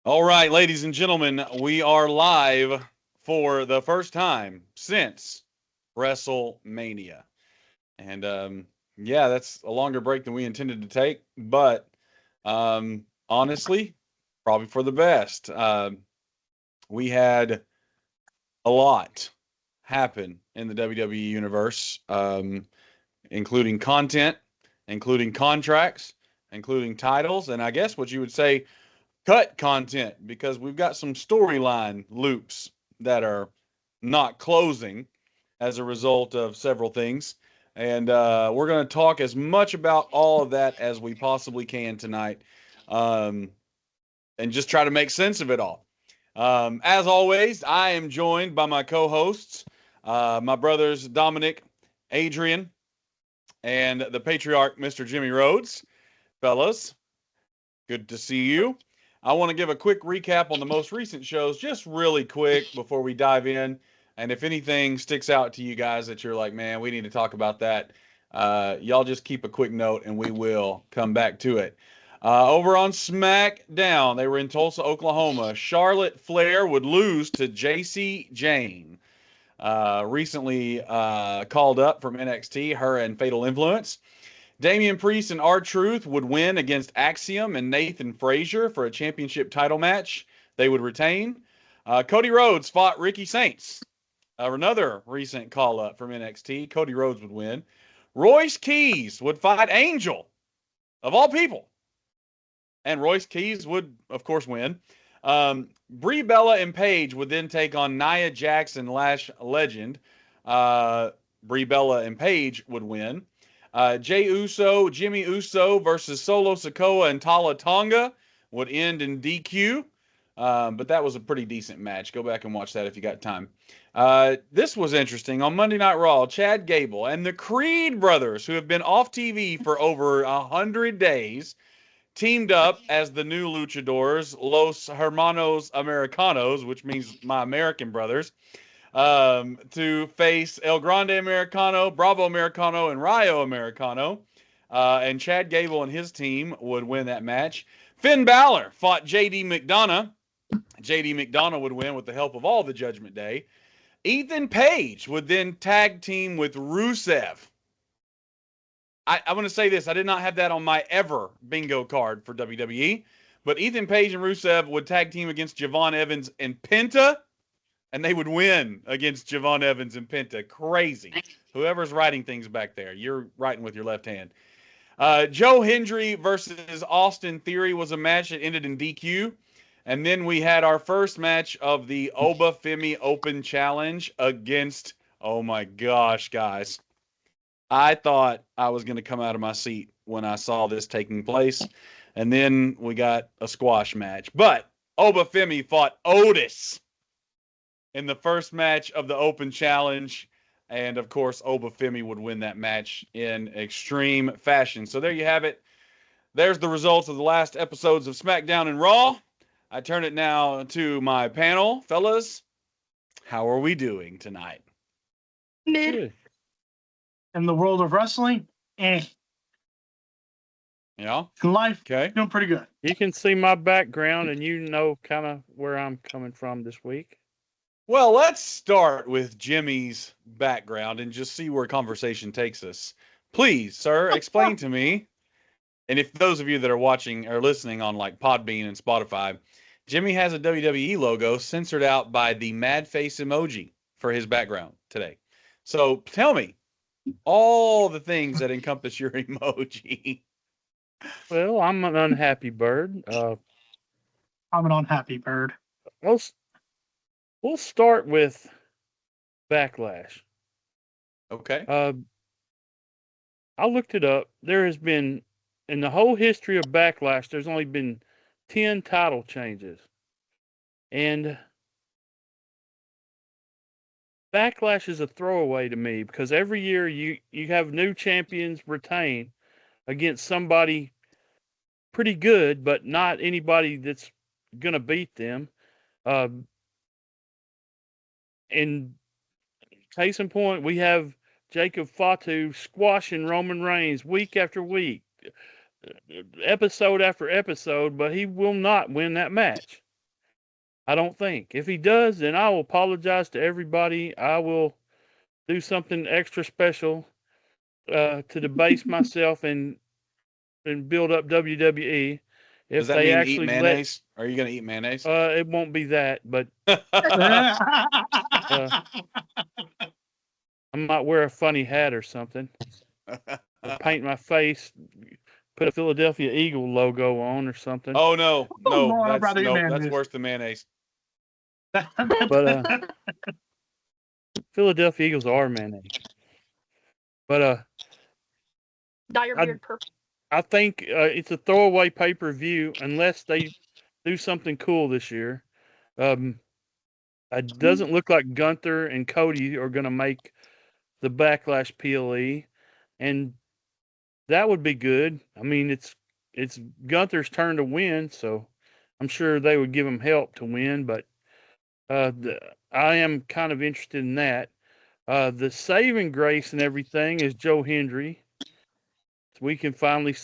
All right, ladies and gentlemen, we are live for the first time since WrestleMania. And yeah, that's a longer break than we intended to take, but honestly, probably for the best. We had a lot happen in the WWE universe, including content, including contracts, including titles, and I guess what you would say cut content because we've got some storyline loops that are not closing as a result of several things. And we're going to talk as much about all of that as we possibly can tonight, um, and just try to make sense of it all. As always, I am joined by my co hosts, my brothers Dominic, Adrian, and the patriarch, Mr. Jimmie Rhodes. Fellas, good to see you. I want to give a quick recap on the most recent shows, just really quick before we dive in. And if anything sticks out to you guys that you're like, man, we need to talk about that, y'all just keep a quick note and we will come back to it. Over on SmackDown, they were in Tulsa, Oklahoma. Charlotte Flair would lose to JC Jane. Recently called up from NXT, her and Fatal Influence. Damian Priest and R-Truth would win against Axiom and Nathan Frazier for a championship title match. They would retain. Cody Rhodes fought Ricky Saints. Another recent call-up from NXT. Cody Rhodes would win. Royce Keys would fight Angel, of all people. And Royce Keys would, of course, win. Brie Bella and Paige would then take on Nia Jackson, Lash Legend. Brie Bella and Paige would win. Jey Uso, Jimmy Uso versus Solo Sikoa and Tala Tonga would end in DQ. But that was a pretty decent match. Go back and watch that if you got time. This was interesting. On Monday Night Raw, Chad Gable and the Creed brothers, who have been off TV for over 100 days, teamed up as the new luchadors, Los Hermanos Americanos, which means my American brothers, to face El Grande Americano, Bravo Americano, and Rayo Americano. And Chad Gable and his team would win that match. Finn Balor fought JD McDonough. JD McDonough would win with the help of all the Judgment Day. Ethan Page would then tag team with Rusev. I want to say this. I did not have that on my ever bingo card for WWE. But Ethan Page and Rusev would tag team against Javon Evans and Penta. And they would win against Javon Evans and Penta. Crazy. Whoever's writing things back there, you're writing with your left hand. Joe Hendry versus Austin Theory was a match that ended in DQ. And then we had our first match of the Oba Femi Open Challenge against, oh my gosh, guys. I thought I was going to come out of my seat when I saw this taking place. And then we got a squash match. But Oba Femi fought Otis in the first match of the Open Challenge. And, of course, Oba Femi would win that match in extreme fashion. So there you have it. There's the results of the last episodes of SmackDown and Raw. I turn it now to my panel. Fellas, how are we doing tonight? Good. In the world of wrestling, Yeah? in life, Okay. doing pretty good. You can see my background and you know kind of where I'm coming from this week. Well, let's start with Jimmy's background and just see where conversation takes us. Please, sir, explain to me. And if those of you that are watching or listening on like Podbean and Spotify, Jimmie has a WWE logo censored out by the mad face emoji for his background today. So tell me all the things that encompass your emoji. Well, I'm an unhappy bird. I'm an unhappy bird. We'll start with Backlash. Okay. I looked it up. There has been, in the whole history of Backlash, there's only been 10 title changes. And Backlash is a throwaway to me because every year you have new champions retain against somebody pretty good, but not anybody that's going to beat them. And case in point, we have Jacob Fatu squashing Roman Reigns week after week, episode after episode, but he will not win that match. I don't think. If he does, then I will apologize to everybody. I will do something extra special to debase myself and build up WWE. Does If that they mean eat actually mayonnaise? Are you going to eat mayonnaise? it won't be that, but I might wear a funny hat or something, or paint my face, put a Philadelphia Eagle logo on or something. Oh no, Oh, Lord, I'd rather eat that's mayonnaise. worse than mayonnaise. But Philadelphia Eagles are mayonnaise. But Dye your beard purple. I think it's a throwaway pay-per-view unless they do something cool this year. It doesn't look like Gunther and Cody are going to make the Backlash PLE, and that would be good. I mean, it's Gunther's turn to win, so I'm sure they would give him help to win. But I am kind of interested in that. The saving grace and everything is Joe Hendry. We can finally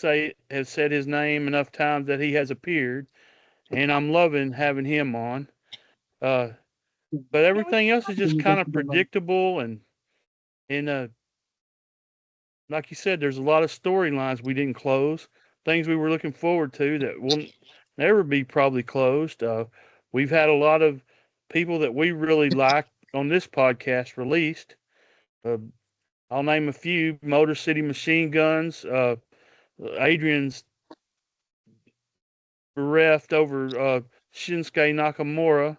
have said his name enough times that he has appeared, and I'm loving having him on. But everything else is just kind of predictable and like you said, there's a lot of storylines we didn't close, things we were looking forward to that will never be probably closed. We've had a lot of people that we really like on this podcast released. I'll name a few: Motor City Machine Guns, Adrian's bereft over Shinsuke Nakamura.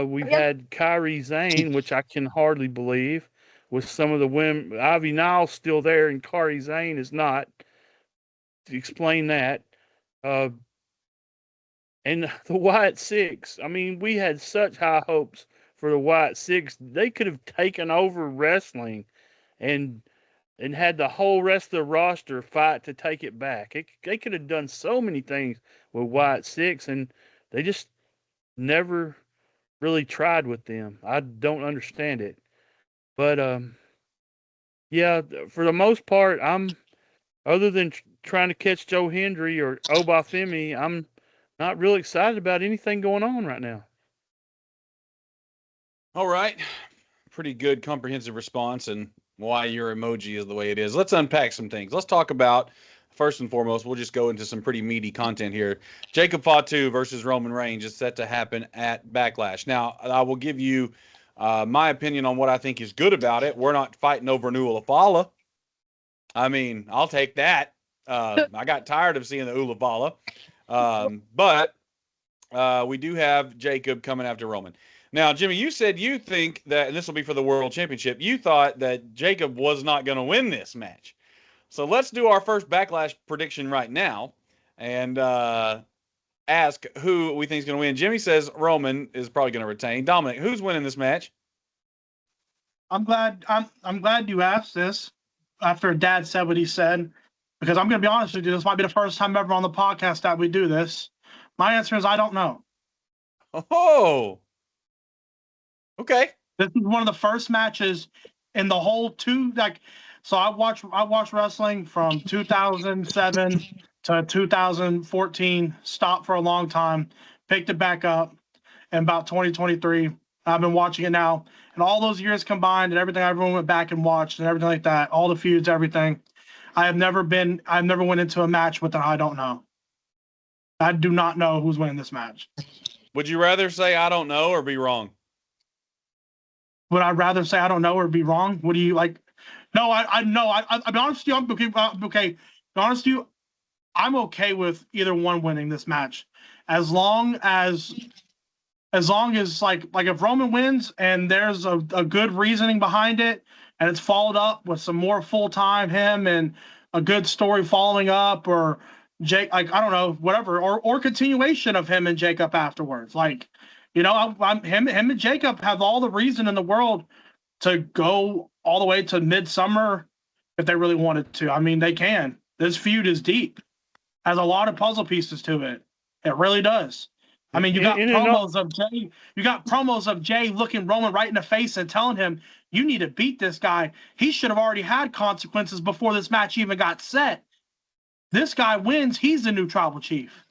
We've had Kairi Sane, which I can hardly believe, with some of the women. Ivy Nile's still there, and Kairi Sane is not. To explain that. And the Wyatt Sicks. I mean, we had such high hopes for the Wyatt Sicks. They could have taken over wrestling and had the whole rest of the roster fight to take it back. They could have done so many things with Wyatt Sicks, and they just never really tried with them. I don't understand it. But yeah, for the most part, other than trying to catch Joe Hendry or Oba Femi, I'm not really excited about anything going on right now. All right. Pretty good comprehensive response and why your emoji is the way it is. Let's unpack some things. Let's talk about, first and foremost, we'll just go into some pretty meaty content here. Jacob Fatu versus Roman Reigns is set to happen at Backlash. Now, I will give you my opinion on what I think is good about it. We're not fighting over new Ulafala. I mean, I'll take that. I got tired of seeing the Ulafala. But we do have Jacob coming after Roman. Now, Jimmie, you said you think that, and this will be for the World Championship, you thought that Jacob was not going to win this match. So let's do our first Backlash prediction right now and ask who we think is going to win. Jimmie says Roman is probably going to retain. Dominic, who's winning this match? I'm glad you asked this after Dad said what he said, because I'm going to be honest with you, this might be the first time ever on the podcast that we do this. My answer is I don't know. Oh, okay. This is one of the first matches in the whole so I watched wrestling from 2007 to 2014, stopped for a long time, picked it back up in about 2023. I've been watching it now, and all those years combined and everything, everyone went back and watched and everything like that, all the feuds, everything. I've never went into a match with an I don't know. I do not know who's winning this match. Would you rather say I don't know or be wrong? Would I rather say I don't know or be wrong? What do you like? No, I'll be honest with you. I'm okay. To be honest with you, I'm okay with either one winning this match, as long as like if Roman wins and there's a good reasoning behind it and it's followed up with some more full-time him and a good story following up, or Jake, like, I don't know, whatever, or continuation of him and Jacob afterwards. Like, you know, him and Jacob have all the reason in the world to go all the way to midsummer if they really wanted to. I mean, they can. This feud is deep, has a lot of puzzle pieces to it. It really does. I mean, you got promos of Jay. You got promos of Jay looking Roman right in the face and telling him, "You need to beat this guy. He should have already had consequences before this match even got set. This guy wins. He's the new tribal chief."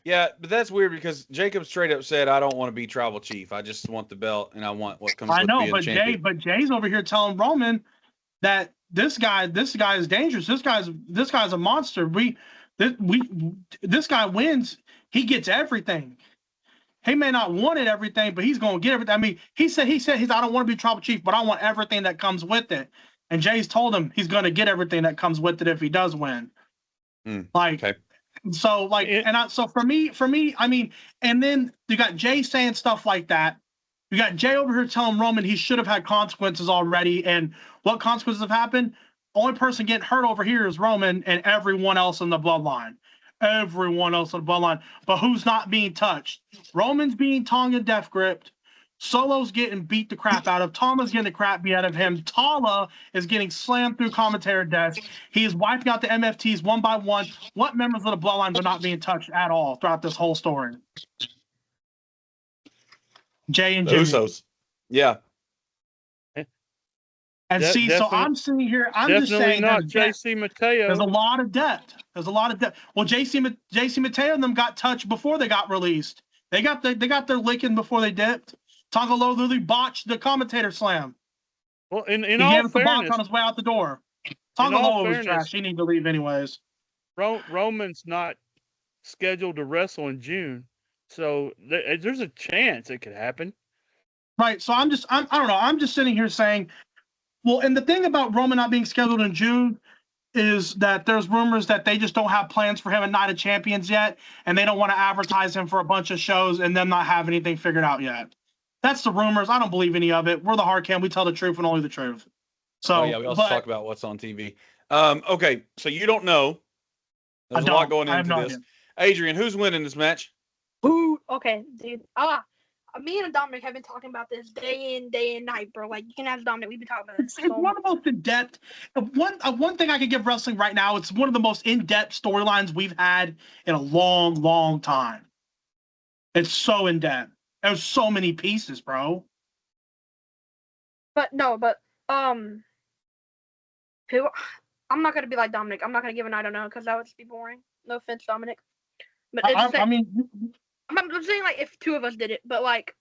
Yeah, but that's weird because Jacob straight up said, "I don't want to be tribal chief. I just want the belt, and I want what comes I with know, being champion." but Jay's over here telling Roman that this guy is dangerous. This guy's a monster. This guy wins. He gets everything. He may not want it everything, but he's going to get everything. I mean, he said I don't want to be tribal chief, but I want everything that comes with it. And Jay's told him he's going to get everything that comes with it if he does win. Okay. So so for me, I mean, and then you got Jay saying stuff like that. You got Jay over here telling Roman he should have had consequences already. And what consequences have happened? Only person getting hurt over here is Roman and everyone else in the bloodline. Everyone else in the bloodline. But who's not being touched? Roman's being Tongan Death Gripped. Solo's getting beat the crap out of. Tama's getting the crap beat out of him. Tala is getting slammed through commentator desk. He is wiping out the MFTs one by one. What members of the bloodlines are not being touched at all throughout this whole story? Jay and Jimmie. Usos. Yeah. And see, so I'm sitting here, I'm just saying not JC Mateo. There's a lot of depth. Well, JC Mateo and them got touched before they got released. They got their licking before they dipped. Tongalo literally botched the commentator slam. Well, in he all gave us the fairness, box on his way out the door. Tongalo was trash. He needed to leave anyways. Roman's not scheduled to wrestle in June, so there's a chance it could happen. Right. So I don't know. I'm just sitting here saying, well, and the thing about Roman not being scheduled in June is that there's rumors that they just don't have plans for him at Night of Champions yet, and they don't want to advertise him for a bunch of shows and them not have anything figured out yet. That's the rumors. I don't believe any of it. We're the hard cam. We tell the truth and only the truth. So we also talk about what's on TV. Okay, so you don't know. There's a lot going into this. Idea. Adrian, who's winning this match? Ooh, okay, dude. Me and Dominic have been talking about this day in, night, bro. Like, you can ask Dominic. We've been talking about this. It's one of the most in-depth. One thing I could give wrestling right now, it's one of the most in-depth storylines we've had in a long, long time. It's so in-depth. There's so many pieces, bro. I'm not gonna be like Dominic. I'm not gonna give an I don't know because that would just be boring. No offense, Dominic. But I'm saying like if two of us did it, but like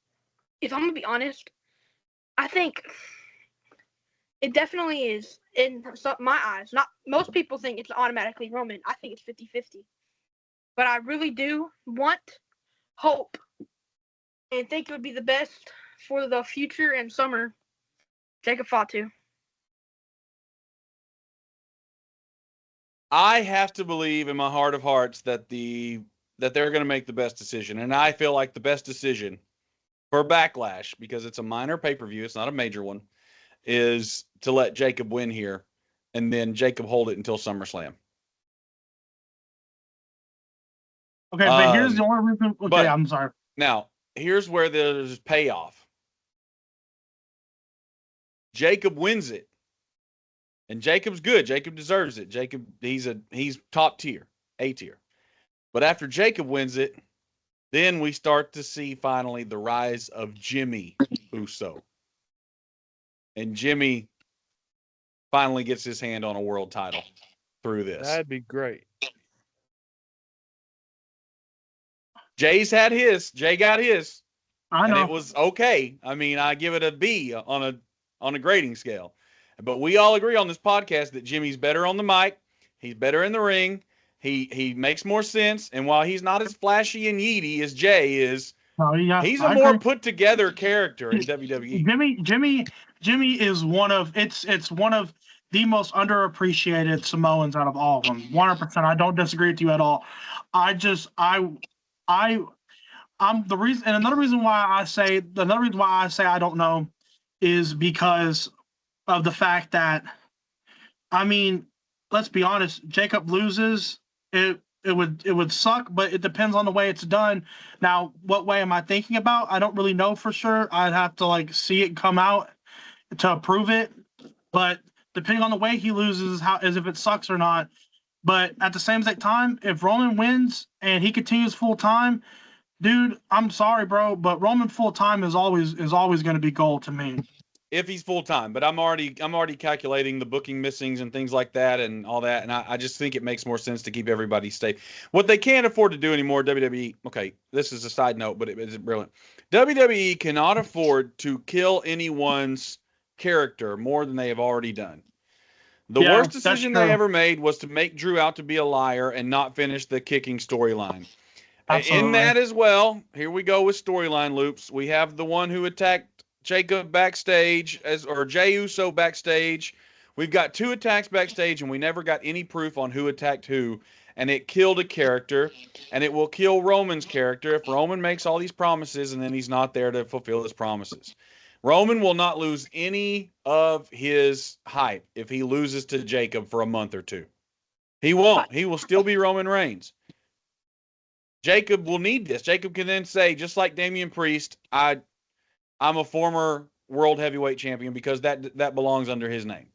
if I'm gonna be honest, I think it definitely is in my eyes. Not most people think it's automatically Roman. I think it's 50-50. But I really do hope, and think it would be the best for the future and summer. Jacob Fatu. I have to believe in my heart of hearts that they're going to make the best decision, and I feel like the best decision for Backlash, because it's a minor pay-per-view, it's not a major one, is to let Jacob win here, and then Jacob hold it until SummerSlam. Okay, but here's the only reason. Okay, I'm sorry. Now, here's where there's payoff. Jacob wins it. And Jacob's good. Jacob deserves it. Jacob, he's top tier, A tier. But after Jacob wins it, then we start to see finally the rise of Jimmie Uso. And Jimmie finally gets his hand on a world title through this. That'd be great. Jay's had his. Jay got his. I know. And it was okay. I mean, I give it a B on a grading scale. But we all agree on this podcast that Jimmie's better on the mic. He's better in the ring. He makes more sense. And while he's not as flashy and yeety as Jay is, he's a more put together character in WWE. Jimmie is one of the most underappreciated Samoans out of all of them. 100%. I don't disagree with you at all. I'm the reason, and another reason why I say I don't know is because of the fact that, I mean, let's be honest, Jacob loses, it would suck, but it depends on the way it's done. Now, what way am I thinking about? I don't really know for sure. I'd have to see it come out to approve it. But depending on the way he loses is if it sucks or not. But at the same exact time, if Roman wins and he continues full time, dude, I'm sorry, bro, but Roman full time is always going to be gold to me. if he's full time. But I'm already calculating the booking missings and things like that and all that. And I just think it makes more sense to keep everybody safe. What they can't afford to do anymore, WWE. Okay, this is a side note, but it's brilliant. WWE cannot afford to kill anyone's character more than they have already done. The worst decision they ever made was to make Drew out to be a liar and not finish the kicking storyline. In that as well, here we go with storyline loops. We have the one who attacked Jacob backstage, or Jey Uso backstage. We've got 2 attacks backstage, and we never got any proof on who attacked who. And it killed a character, and it will kill Roman's character if Roman makes all these promises and then he's not there to fulfill his promises. Roman will not lose any of his hype if he loses to Jacob for a month or 2. He won't. He will still be Roman Reigns. Jacob will need this. Jacob can then say, just like Damian Priest, I'm a former world heavyweight champion because that belongs under his name.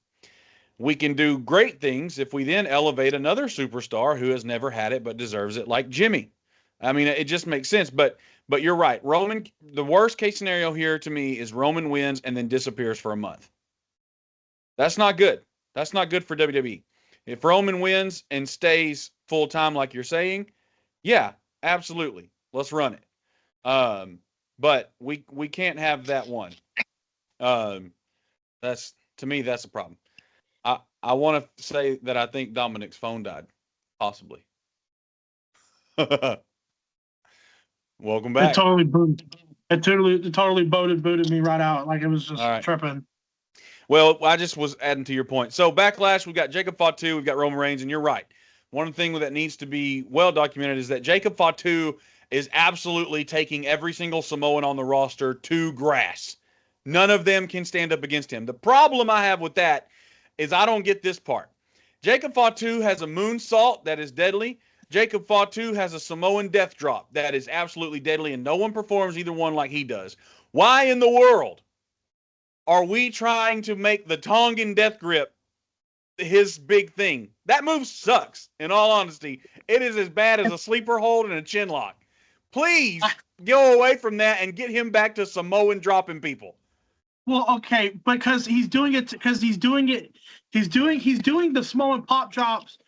We can do great things if we then elevate another superstar who has never had it but deserves it, like Jimmie. I mean, it just makes sense. But you're right. Roman, the worst case scenario here to me is Roman wins and then disappears for a month. That's not good. That's not good for WWE. If Roman wins and stays full time, like you're saying, yeah, absolutely. Let's run it. But we can't have that one. That's, to me, that's a problem. I want to say that I think Dominic's phone died, possibly. Welcome back. It totally booted. It totally booted me right out. Like it was just tripping. Well, I just was adding to your point. So Backlash, we've got Jacob Fatu, we've got Roman Reigns, and you're right. One thing that needs to be well documented is that Jacob Fatu is absolutely taking every single Samoan on the roster to grass. None of them can stand up against him. The problem I have with that is I don't get this part. Jacob Fatu has a moonsault that is deadly. Jacob Fatu has a Samoan death drop that is absolutely deadly, and no one performs either one like he does. Why in the world are we trying to make the Tongan Death Grip his big thing? That move sucks, in all honesty. It is as bad as a sleeper hold and a chin lock. Please go away from that and get him back to Samoan dropping people. Well, okay, because he's doing the Samoan pop drops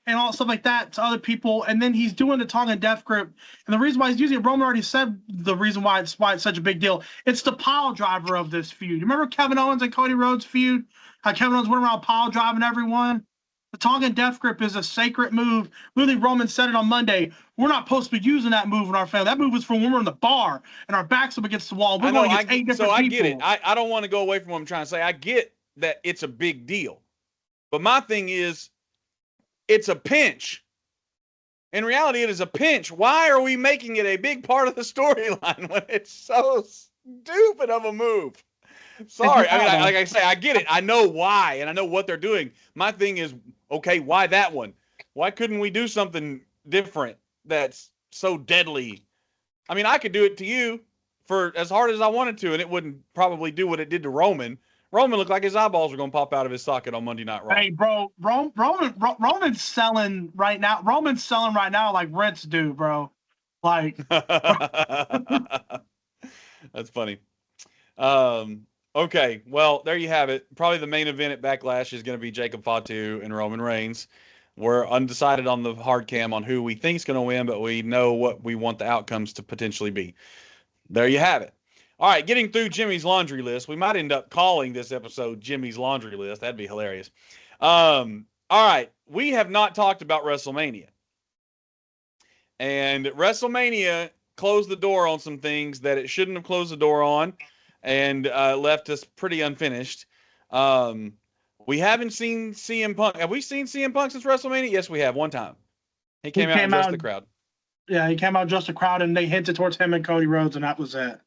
and all stuff like that to other people, and then he's doing the Tongan Death Grip. And the reason why he's using it, Roman already said the reason why it's such a big deal. It's the pile driver of this feud. You remember Kevin Owens and Cody Rhodes feud? How Kevin Owens went around pile driving everyone? The Tongan Death Grip is a sacred move. Literally, Roman said it on Monday. We're not supposed to be using that move in our family. That move is from when we're in the bar and our backs up against the wall. We're going against 8 different people. So I get it. I don't want to go away from what I'm trying to say. I get that it's a big deal. But my thing is, it's a pinch. In reality, it is a pinch. Why are we making it a big part of the storyline when it's so stupid of a move? Sorry. I mean, like I say, I get it. I know why, and I know what they're doing. My thing is, okay, why that one? Why couldn't we do something different that's so deadly? I mean, I could do it to you for as hard as I wanted to, and it wouldn't probably do what it did to Roman. Roman looked like his eyeballs were going to pop out of his socket on Monday Night Raw. Hey, bro, Roman's selling right now. Roman's selling right now like rents do, bro. Like, that's funny. Okay, well, there you have it. Probably the main event at Backlash is going to be Jacob Fatu and Roman Reigns. We're undecided on the hard cam on who we think is going to win, but we know what we want the outcomes to potentially be. There you have it. All right, getting through Jimmie's laundry list. We might end up calling this episode Jimmie's laundry list. That'd be hilarious. All right, we have not talked about WrestleMania. And WrestleMania closed the door on some things that it shouldn't have closed the door on, and left us pretty unfinished. We haven't seen CM Punk. Have we seen CM Punk since WrestleMania? Yes, we have. One time. He came out and addressed the crowd. Yeah, he came out, addressed the crowd, and they hinted towards him and Cody Rhodes, and that was it.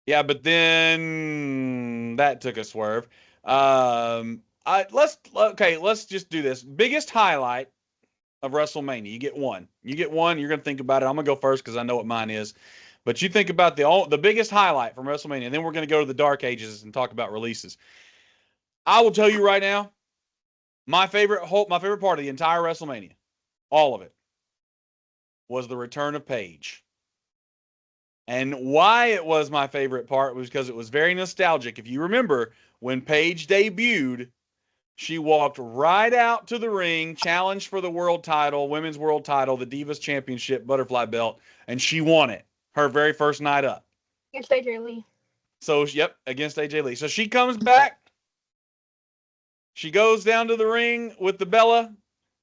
Yeah, but then that took a swerve. Let's just do this. Biggest highlight of WrestleMania. You get one. You're going to think about it. I'm going to go first because I know what mine is. But you think about the biggest highlight from WrestleMania, and then we're going to go to the Dark Ages and talk about releases. I will tell you right now, my favorite part of the entire WrestleMania, all of it, was the return of Paige. And why it was my favorite part was because it was very nostalgic. If you remember, when Paige debuted, she walked right out to the ring, challenged for the world title, women's world title, the Divas Championship butterfly belt, and she won it her very first night up. Against AJ Lee. So, yep, against AJ Lee. So she comes back. She goes down to the ring with the Bella,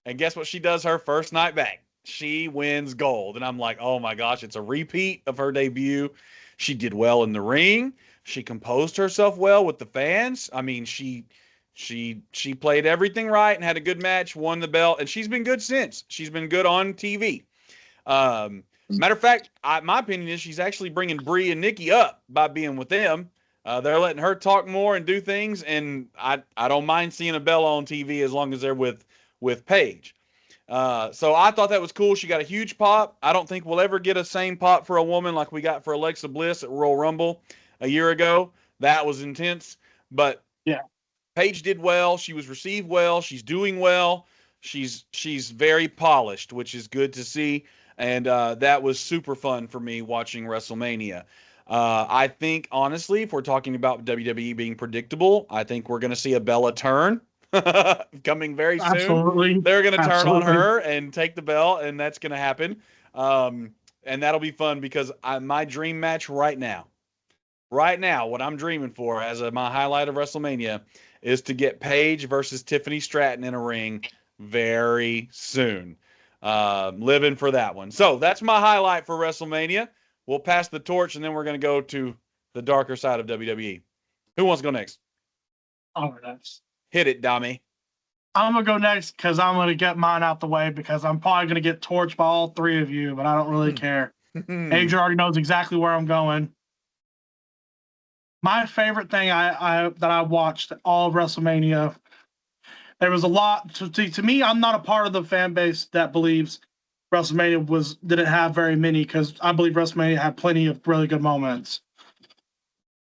and guess what she does her first night back? She wins gold. And I'm like, oh my gosh, it's a repeat of her debut. She did well in the ring. She composed herself well with the fans. I mean, she played everything right and had a good match, won the belt, and she's been good since. She's been good on TV. Matter of fact, my opinion is she's actually bringing Brie and Nikki up by being with them. They're letting her talk more and do things, and I don't mind seeing a Bella on TV as long as they're with Paige. So I thought that was cool. She got a huge pop. I don't think we'll ever get a same pop for a woman like we got for Alexa Bliss at Royal Rumble a year ago. That was intense. But yeah, Paige did well. She was received well. She's doing well. She's very polished, which is good to see. And that was super fun for me watching WrestleMania. I think, honestly, if we're talking about WWE being predictable, I think we're going to see a Bella turn coming very soon. Absolutely. They're going to turn on her and take the belt, and that's going to happen. And that'll be fun because my dream match right now, what I'm dreaming for as my highlight of WrestleMania is to get Paige versus Tiffany Stratton in a ring very soon. Living for that one. So that's my highlight for WrestleMania. We'll pass the torch, and then we're going to go to the darker side of WWE. Who wants to go next? Oh, that's... Hit it, Dami. I'm going to go next because I'm going to get mine out the way because I'm probably going to get torched by all three of you, but I don't really care. Adrian already knows exactly where I'm going. My favorite thing that I watched all of WrestleMania, there was a lot. To me, I'm not a part of the fan base that believes WrestleMania didn't have very many because I believe WrestleMania had plenty of really good moments,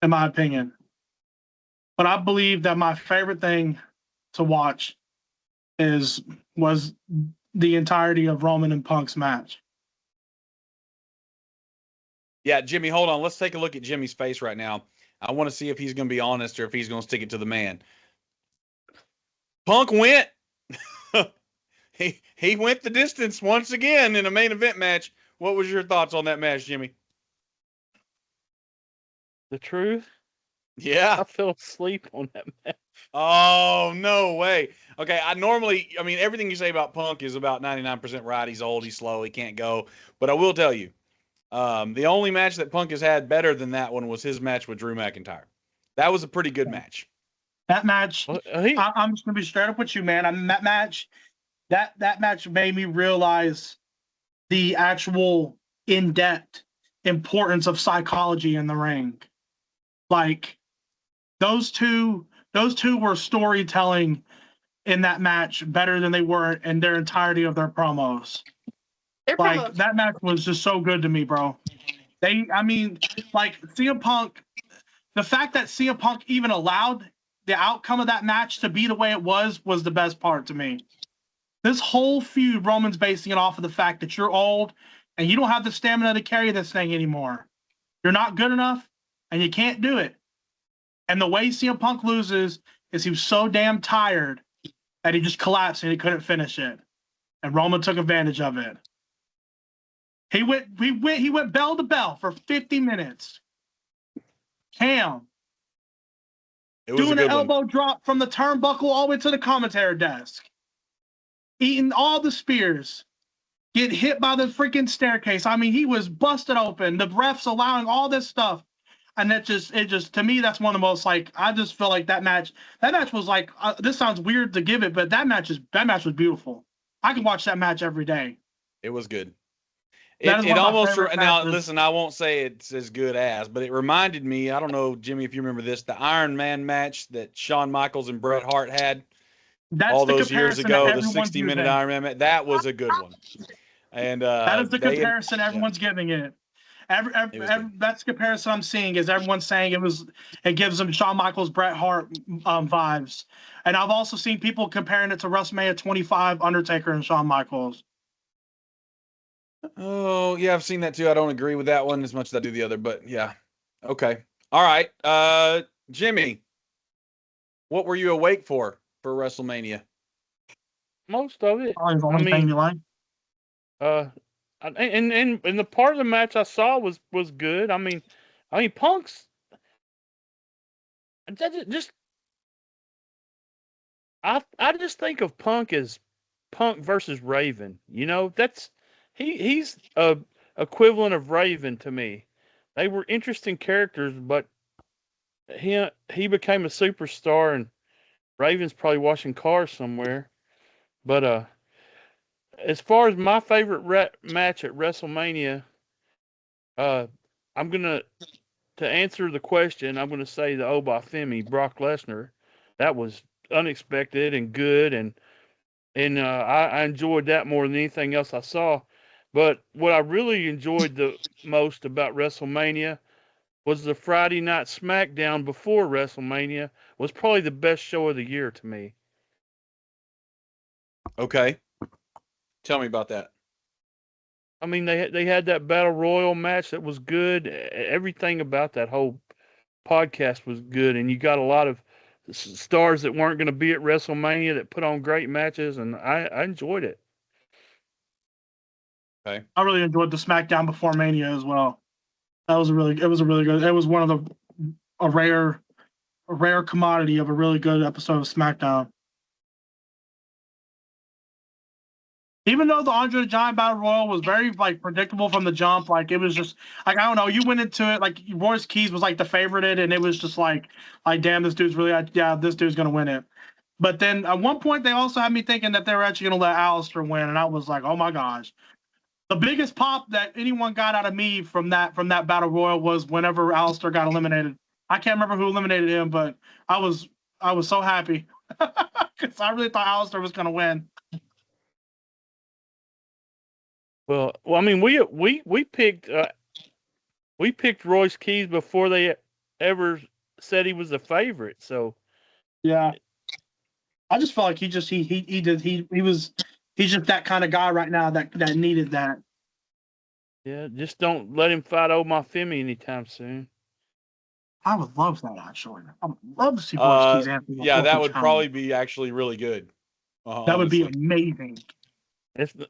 in my opinion. But I believe that my favorite thing to watch was the entirety of Roman and Punk's match. Yeah, Jimmie, hold on. Let's take a look at Jimmy's face right now. I want to see if he's going to be honest or if he's going to stick it to the man. Punk went. He went the distance once again in a main event match. What was your thoughts on that match, Jimmie? The truth? Yeah. I fell asleep on that match. Oh, no way. Okay, I mean, everything you say about Punk is about 99% right. He's old, he's slow, he can't go. But I will tell you, the only match that Punk has had better than that one was his match with Drew McIntyre. That was a pretty good match. That match, I'm just going to be straight up with you, man. I mean, that match made me realize the actual in-depth importance of psychology in the ring. Like, those two were storytelling in that match better than they were in their entirety of their promos. That match was just so good to me, bro. CM Punk, the fact that CM Punk even allowed the outcome of that match to be the way it was the best part to me. This whole feud, Roman's basing it off of the fact that you're old and you don't have the stamina to carry this thing anymore. You're not good enough and you can't do it. And the way CM Punk loses is he was so damn tired that he just collapsed and he couldn't finish it. And Roman took advantage of it. He went bell to bell for 50 minutes. Cam. Doing an elbow drop from the turnbuckle all the way to the commentary desk. Eating all the spears. Get hit by the freaking staircase. I mean, he was busted open. The refs allowing all this stuff. And it just to me, that's one of the most, like, I just feel like that match was like, this sounds weird to give it, but that match was beautiful. I could watch that match every day. It was good. It almost, now listen, I won't say it's as good as, but it reminded me, I don't know, Jimmie, if you remember this, the Iron Man match that Shawn Michaels and Bret Hart had all those years ago, the 60-minute Iron Man match. That was a good one. And that is the comparison everyone's giving it. That's the comparison I'm seeing is everyone's saying it gives them Shawn Michaels, Bret Hart vibes. And I've also seen people comparing it to WrestleMania 25, Undertaker and Shawn Michaels. Oh, yeah, I've seen that too. I don't agree with that one as much as I do the other, but yeah. Okay. All right. Jimmie, what were you awake for WrestleMania? Most of it. Probably the I only thing mean, you like. and the part of the match I saw was good. I mean, Punk's just I just think of Punk as Punk versus Raven. You know, that's he's a equivalent of Raven to me. They were interesting characters, but he became a superstar, and Raven's probably washing cars somewhere. But as far as my favorite match at WrestleMania, I'm gonna to answer the question. I'm gonna say the Oba Femi Brock Lesnar. That was unexpected and good, and I enjoyed that more than anything else I saw. But what I really enjoyed the most about WrestleMania was the Friday night SmackDown before WrestleMania was probably the best show of the year to me. Okay. Tell me about that. I mean, they had that Battle Royal match that was good. Everything about that whole podcast was good, and you got a lot of stars that weren't going to be at WrestleMania that put on great matches, and I enjoyed it. Okay. I really enjoyed the SmackDown before Mania as well. It was a really good. It was one of a rare commodity of a really good episode of SmackDown. Even though the Andre the Giant Battle Royal was very predictable from the jump, it was just I don't know. You went into it Royce Keys was the favorite, and it was just damn, this dude's really this dude's gonna win it. But then at one point they also had me thinking that they were actually gonna let Alistair win, and I was like, oh my gosh. The biggest pop that anyone got out of me from that Battle Royal was whenever Alistair got eliminated. I can't remember who eliminated him, but I was so happy because I really thought Alistair was gonna win. Well, I mean, we picked Royce Keys before they ever said he was a favorite. So yeah, I just felt like he's just that kind of guy right now that needed that. Yeah, just don't let him fight Oba Femi anytime soon. I would love that actually. I would love to see Royce Keys answer. Yeah, that would probably be actually really good. That would be amazing.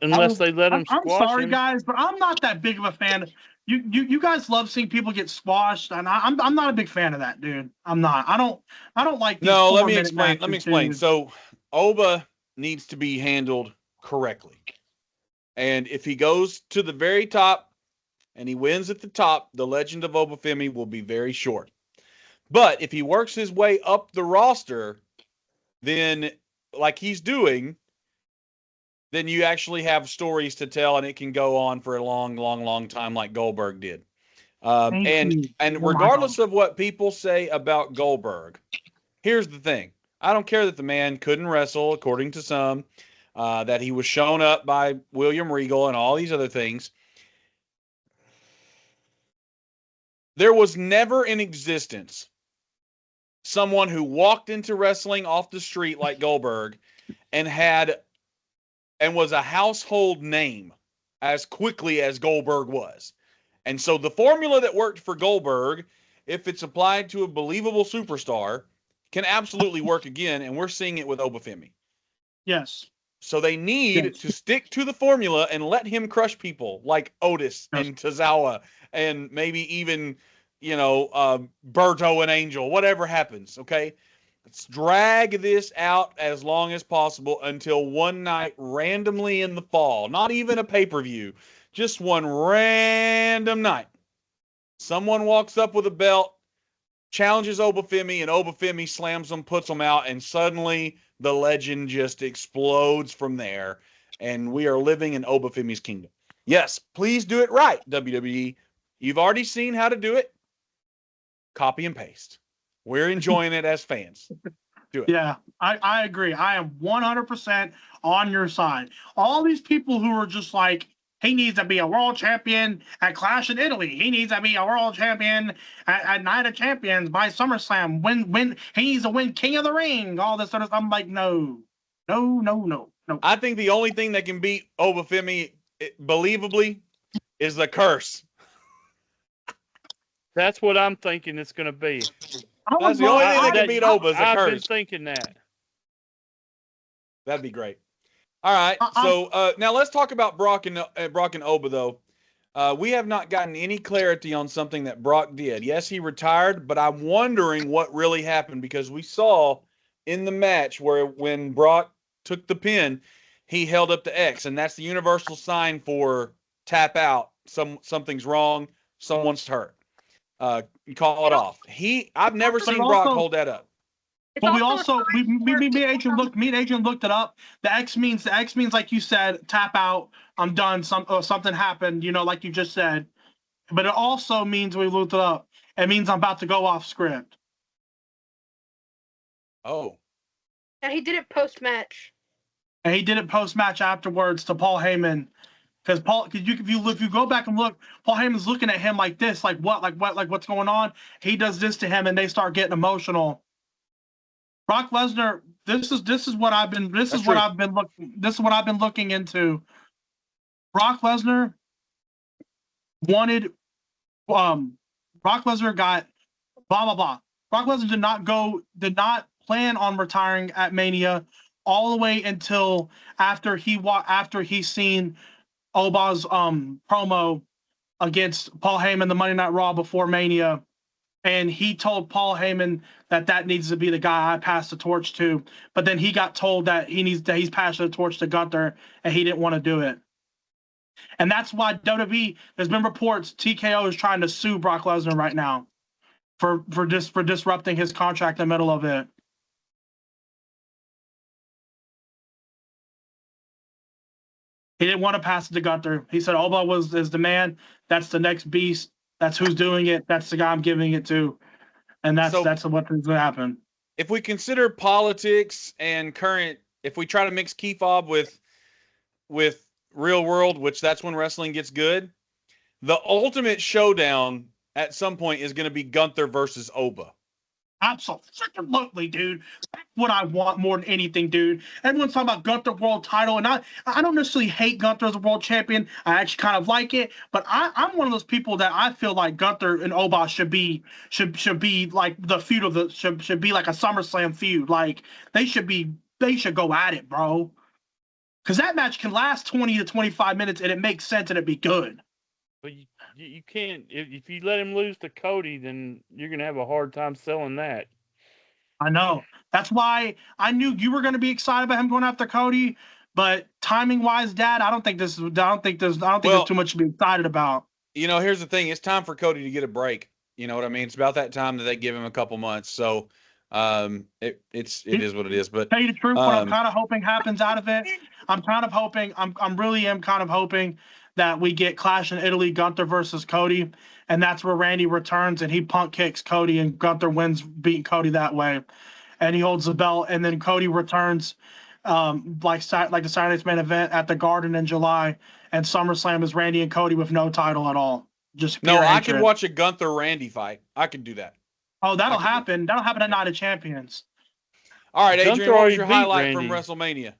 Unless they let him squash him. I'm sorry, guys, but I'm not that big of a fan. You guys love seeing people get squashed, and I'm not a big fan of that, dude. I'm not. I don't like these. No, let me explain. So Oba needs to be handled correctly. And if he goes to the very top and he wins at the top, the legend of Oba Femi will be very short. But if he works his way up the roster, then like he's doing, then you actually have stories to tell, and it can go on for a long, long, long time, like Goldberg did. And regardless of what people say about Goldberg, here's the thing: I don't care that the man couldn't wrestle, according to some, that he was shown up by William Regal and all these other things. There was never in existence someone who walked into wrestling off the street like Goldberg and was a household name as quickly as Goldberg was. And so the formula that worked for Goldberg, if it's applied to a believable superstar, can absolutely work again. And we're seeing it with Oba Femi. Yes. So they need to stick to the formula and let him crush people like Otis and Tozawa and maybe even, Berto and Angel, whatever happens. Okay. Let's drag this out as long as possible until one night randomly in the fall, not even a pay-per-view, just one random night. Someone walks up with a belt, challenges Oba Femi, and Oba Femi slams them, puts them out, and suddenly the legend just explodes from there, and we are living in Oba Femi's kingdom. Yes, please do it right, WWE. You've already seen how to do it. Copy and paste. We're enjoying it as fans. Do it. Yeah, I agree. I am 100% on your side. All these people who are just like, he needs to be a world champion at Clash in Italy. He needs to be a world champion at Night of Champions by SummerSlam. When he needs to win King of the Ring. All this sort of stuff. I'm like, no. I think the only thing that can beat Oba Femi believably is the curse. That's what I'm thinking it's going to be. That's the only thing that can beat Oba is the curse. I've been thinking that. That'd be great. All right, so now let's talk about Brock and Oba, though. We have not gotten any clarity on something that Brock did. Yes, he retired, but I'm wondering what really happened because we saw in the match where when Brock took the pin, he held up the X, and that's the universal sign for tap out. Something's wrong. Someone's hurt. You call it off. I've never seen Brock hold that up. But we also me and Adrian looked it up. The X means like you said, tap out. I'm done. Something happened. Like you just said. But it also means we looked it up. It means I'm about to go off script. Oh. And he did it post match. And he did it post match afterwards to Paul Heyman. Because if you go back and look, Paul Heyman's looking at him like this, like what's going on? He does this to him, and they start getting emotional. Brock Lesnar, this is what I've been looking into. Brock Lesnar wanted Brock Lesnar got blah blah blah. Brock Lesnar did not plan on retiring at Mania all the way until after he seen Oba's promo against Paul Heyman the Monday Night Raw before Mania. And he told Paul Heyman that needs to be the guy I pass the torch to. But then he got told that he's passing the torch to Gunther, and he didn't want to do it. And that's why WWE, there's been reports TKO is trying to sue Brock Lesnar right now for disrupting his contract in the middle of it. He didn't want to pass it to Gunther. He said Oba is the man. That's the next beast. That's who's doing it. That's the guy I'm giving it to. And that's what's going to happen. If we consider politics and current, if we try to mix key fob with real world, which that's when wrestling gets good, the ultimate showdown at some point is going to be Gunther versus Oba. Absolutely, dude. That's what I want more than anything, dude. Everyone's talking about Gunther world title, and I don't necessarily hate Gunther as a world champion. I actually kind of like it, but I'm one of those people that I feel like Gunther and Oba should be like the feud of should be like a SummerSlam feud. Like they should go at it, bro. Because that match can last 20 to 25 minutes, and it makes sense, and it'd be good. But you can't, if you let him lose to Cody, then you're going to have a hard time selling that. I know. That's why I knew you were going to be excited about him going after Cody, but timing wise, Dad, I don't think there's too much to be excited about. Here's the thing. It's time for Cody to get a break. You know what I mean? It's about that time that they give him a couple months. So it is what it is. But tell you the truth, what I'm kind of hoping happens out of it, I'm really hoping that we get Clash in Italy, Gunther versus Cody, and that's where Randy returns and he punk kicks Cody and Gunther wins, beating Cody that way, and he holds the belt, and then Cody returns like the Saturday's main event at the Garden in July, and SummerSlam is Randy and Cody with no title at all. Just pure hatred. I could watch a Gunther Randy fight. I could do that. Oh, that'll happen. That'll happen at Night of Champions. All right, Adrian, what was your highlight from WrestleMania?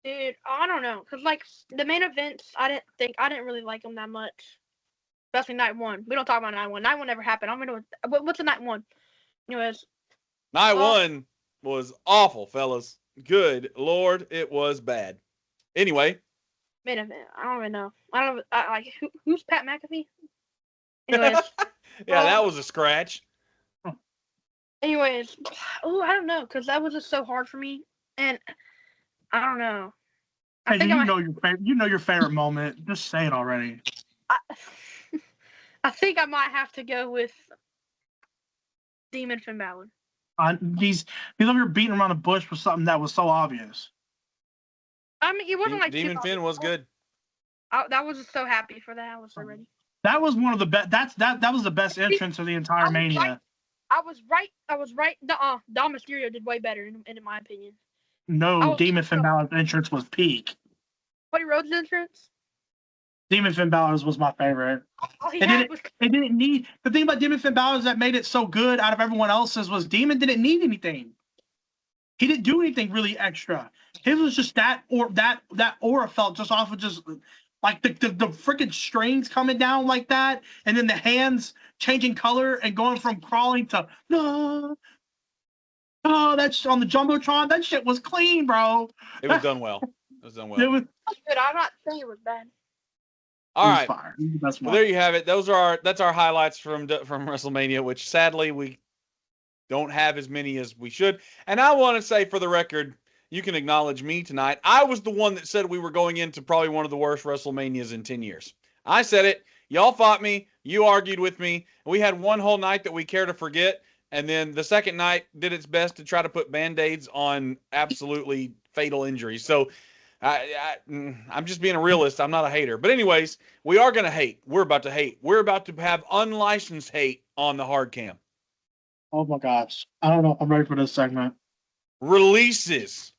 Dude, I don't know, cause like the main events, I didn't really like them that much. Especially night one. We don't talk about night one. Night one never happened. I don't know what's the night one. Anyways, night one was awful, fellas. Good Lord, it was bad. Anyway, main event. I don't even know. Who's Pat McAfee? Anyways, yeah, that was a scratch. Anyways, I don't know, cause that was just so hard for me, and I don't know. You know your favorite moment. Just say it already. I think I might have to go with Demon Finn Balor. He's over here beating around the bush for something that was so obvious. I mean, it wasn't like Demon Finn was good. That was just so happy for that. I was so ready. That was one of the best. That was the best entrance of the entire Mania. I was right. Dom Mysterio did way better in my opinion. No, Demon Finn Balor's entrance was peak. Cody Rhodes' entrance? Demon Finn Balor's was my favorite. It didn't need the thing about Demon Finn Balor's that made it so good out of everyone else's was Demon didn't need anything. He didn't do anything really extra. His was just that aura felt just off of just like the freaking strings coming down like that, and then the hands changing color and going from crawling to no. Oh, that's on the jumbotron. That shit was clean, bro. It was done well. It was done well. It was good. I'm not saying it was bad. All right. Fire. Well, there you have it. That's our highlights from WrestleMania, which sadly we don't have as many as we should. And I want to say, for the record, you can acknowledge me tonight. I was the one that said we were going into probably one of the worst WrestleManias in 10 years. I said it. Y'all fought me. You argued with me. We had one whole night that we care to forget. And then the second night did its best to try to put Band-Aids on absolutely fatal injuries. So I'm just being a realist. I'm not a hater. But anyways, we are going to hate. We're about to hate. We're about to have unlicensed hate on the hard cam. Oh my gosh. I don't know if I'm ready for this segment. Releases.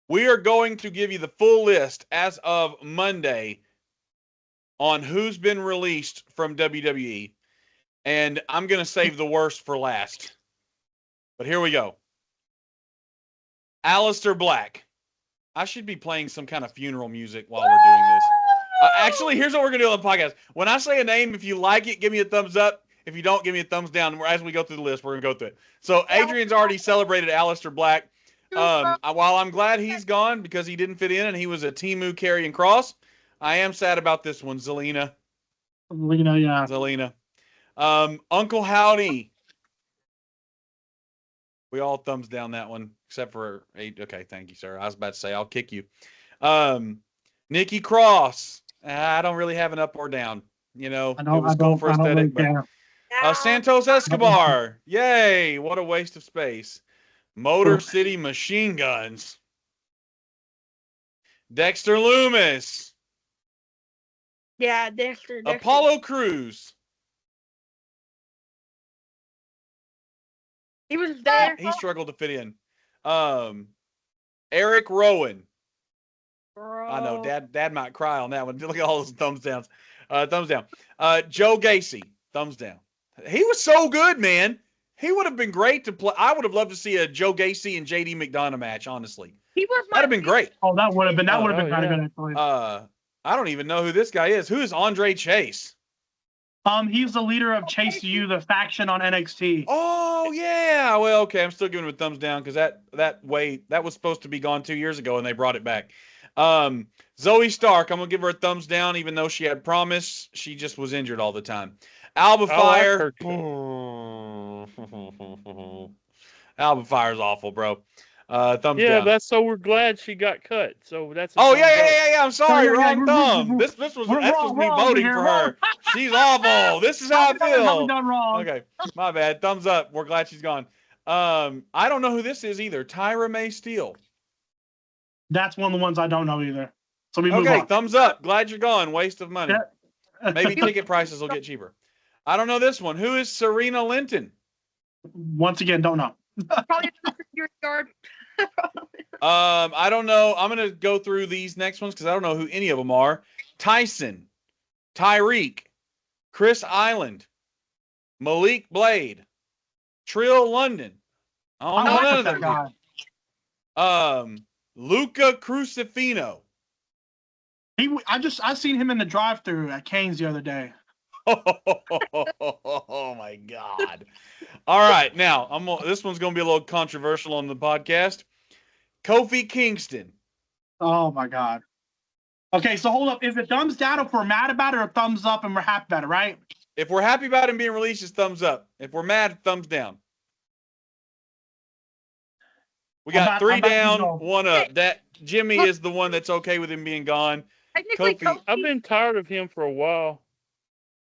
We are going to give you the full list as of Monday on who's been released from WWE. And I'm going to save the worst for last. But here we go. Aleister Black. I should be playing some kind of funeral music while we're doing this. Actually, here's what we're going to do on the podcast. When I say a name, if you like it, give me a thumbs up. If you don't, give me a thumbs down. As we go through the list, we're going to go through it. So Adrian's already celebrated Aleister Black. While I'm glad he's gone because he didn't fit in and he was a Timu Karrion Kross, I am sad about this one. Zelina. Yeah. Zelina. Uncle Howdy. We all thumbs down that one, except for okay, thank you, sir. I was about to say I'll kick you. Nikki Cross. I don't really have an up or down. You know, it was cool for aesthetic, but Santos Escobar. Yay! What a waste of space. Motor City Machine Guns. Dexter Lumis. Yeah, Dexter. Apollo Crews. He was there. He struggled to fit in. Eric Rowan. Bro. I know, Dad might cry on that one. Look at all those thumbs downs. Thumbs down. Joe Gacy. Thumbs down. He was so good, man. He would have been great to play. I would have loved to see a Joe Gacy and JD McDonough match, honestly. That'd have been great. Oh, that would have been kind of good, actually. I don't even know who this guy is. Who is Andre Chase? He's the leader of Chase U, the faction on NXT. Oh yeah. Well, okay. I'm still giving him a thumbs down because that was supposed to be gone 2 years ago and they brought it back. Zoe Stark. I'm gonna give her a thumbs down, even though she had promise. She just was injured all the time. Alba Fire. Alba Fire's awful, bro. Thumbs down. Yeah, that's so we're glad she got cut. So that's. Oh yeah. I'm sorry, wrong thumb. This was me voting for her. She's awful. This is how I feel. Done wrong. Okay, my bad. Thumbs up. We're glad she's gone. I don't know who this is either. Tyra May Steele. That's one of the ones I don't know either. So we move okay, on. Thumbs up. Glad you're gone. Waste of money. Yeah. Maybe ticket prices will get cheaper. I don't know this one. Who is Serena Linton? Once again, don't know. Probably a security guard. I don't know. I'm gonna go through these next ones because I don't know who any of them are. Tyson, Tyreek, Chris Island, Malik Blade, Trill London. I don't know none of them. Luca Crucifino. I seen him in the drive-thru at Cane's the other day. Oh my God! All right, now this one's gonna be a little controversial on the podcast. Kofi Kingston. Oh my God. Okay, so hold up. Is it thumbs down if we're mad about it, or thumbs up and we're happy about it, right? If we're happy about him being released, it's thumbs up. If we're mad, thumbs down. We got 3 down, 1 up. That Jimmie is the one that's okay with him being gone. Kofi. I've been tired of him for a while.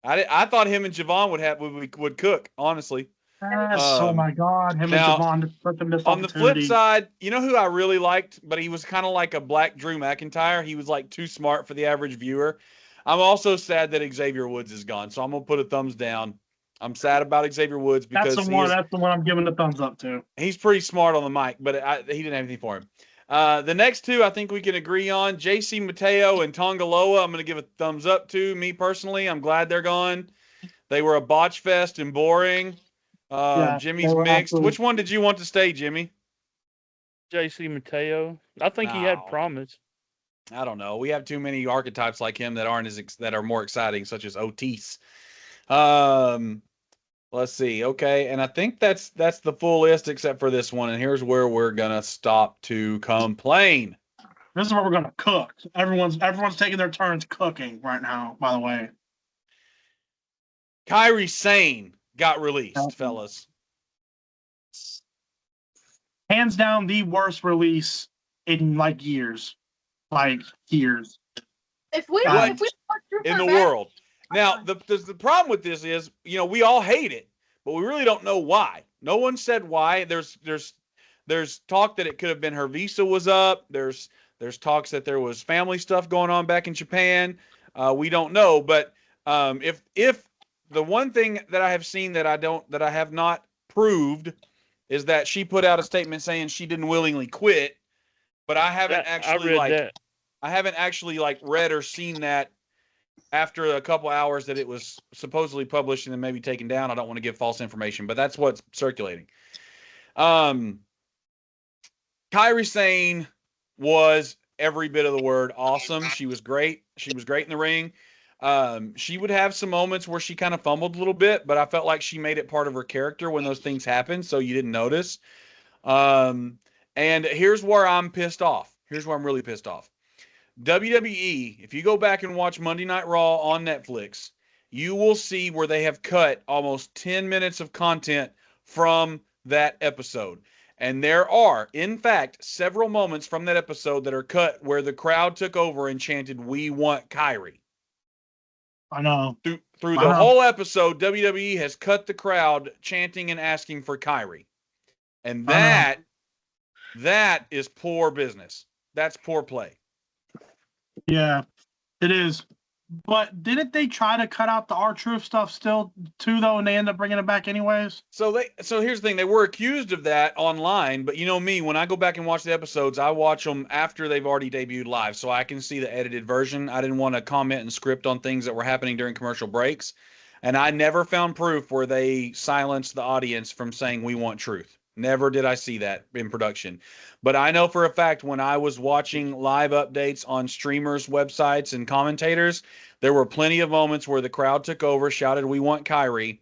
I thought him and Javon would cook, honestly. Yes, oh my God, him and Javon put them this on the flip side, you know who I really liked, but he was kind of like a black Drew McIntyre. He was like too smart for the average viewer. I'm also sad that Xavier Woods is gone, so I'm gonna put a thumbs down. I'm sad about Xavier Woods because that's the one I'm giving a thumbs up to. He's pretty smart on the mic, but he didn't have anything for him. The next two I think we can agree on. JC Mateo and Tongaloa, I'm going to give a thumbs up to. Me personally, I'm glad they're gone. They were a botch fest and boring. Jimmie's mixed. Absolutely. Which one did you want to stay, Jimmie? JC Mateo. I think he had No. promise. I don't know. We have too many archetypes like him that aren't that are more exciting, such as Otis. Let's see. Okay, and I think that's the full list except for this one. And here's where we're gonna stop to complain. This is where we're gonna cook. Everyone's taking their turns cooking right now. By the way, Kairi Sane got released, fellas. Hands down, the worst release in like years. If we in the world. Now, the problem with this is, we all hate it, but we really don't know why. No one said why. There's talk that it could have been her visa was up. There's talks that there was family stuff going on back in Japan. We don't know, but if the one thing that I have seen that I have not proved is that she put out a statement saying she didn't willingly quit, but I haven't actually read or seen that after a couple hours that it was supposedly published and then maybe taken down. I don't want to give false information, but that's what's circulating. Kairi Sane was every bit of the word awesome. She was great. She was great in the ring. She would have some moments where she kind of fumbled a little bit, but I felt like she made it part of her character when those things happened, so you didn't notice. And here's where I'm pissed off. Here's where I'm really pissed off. WWE, if you go back and watch Monday Night Raw on Netflix, you will see where they have cut almost 10 minutes of content from that episode. And there are, in fact, several moments from that episode that are cut where the crowd took over and chanted, "We want Kairi." I know. Through the whole episode, WWE has cut the crowd chanting and asking for Kairi. And that is poor business. That's poor play. Yeah, it is. But didn't they try to cut out the R-Truth stuff still too, though, and they end up bringing it back anyways? So here's the thing. They were accused of that online, but you know me, when I go back and watch the episodes, I watch them after they've already debuted live, so I can see the edited version. I didn't want to comment and script on things that were happening during commercial breaks, and I never found proof where they silenced the audience from saying, "We want truth." Never did I see that in production. But I know for a fact when I was watching live updates on streamers' websites and commentators, there were plenty of moments where the crowd took over, shouted, "We want Kairi."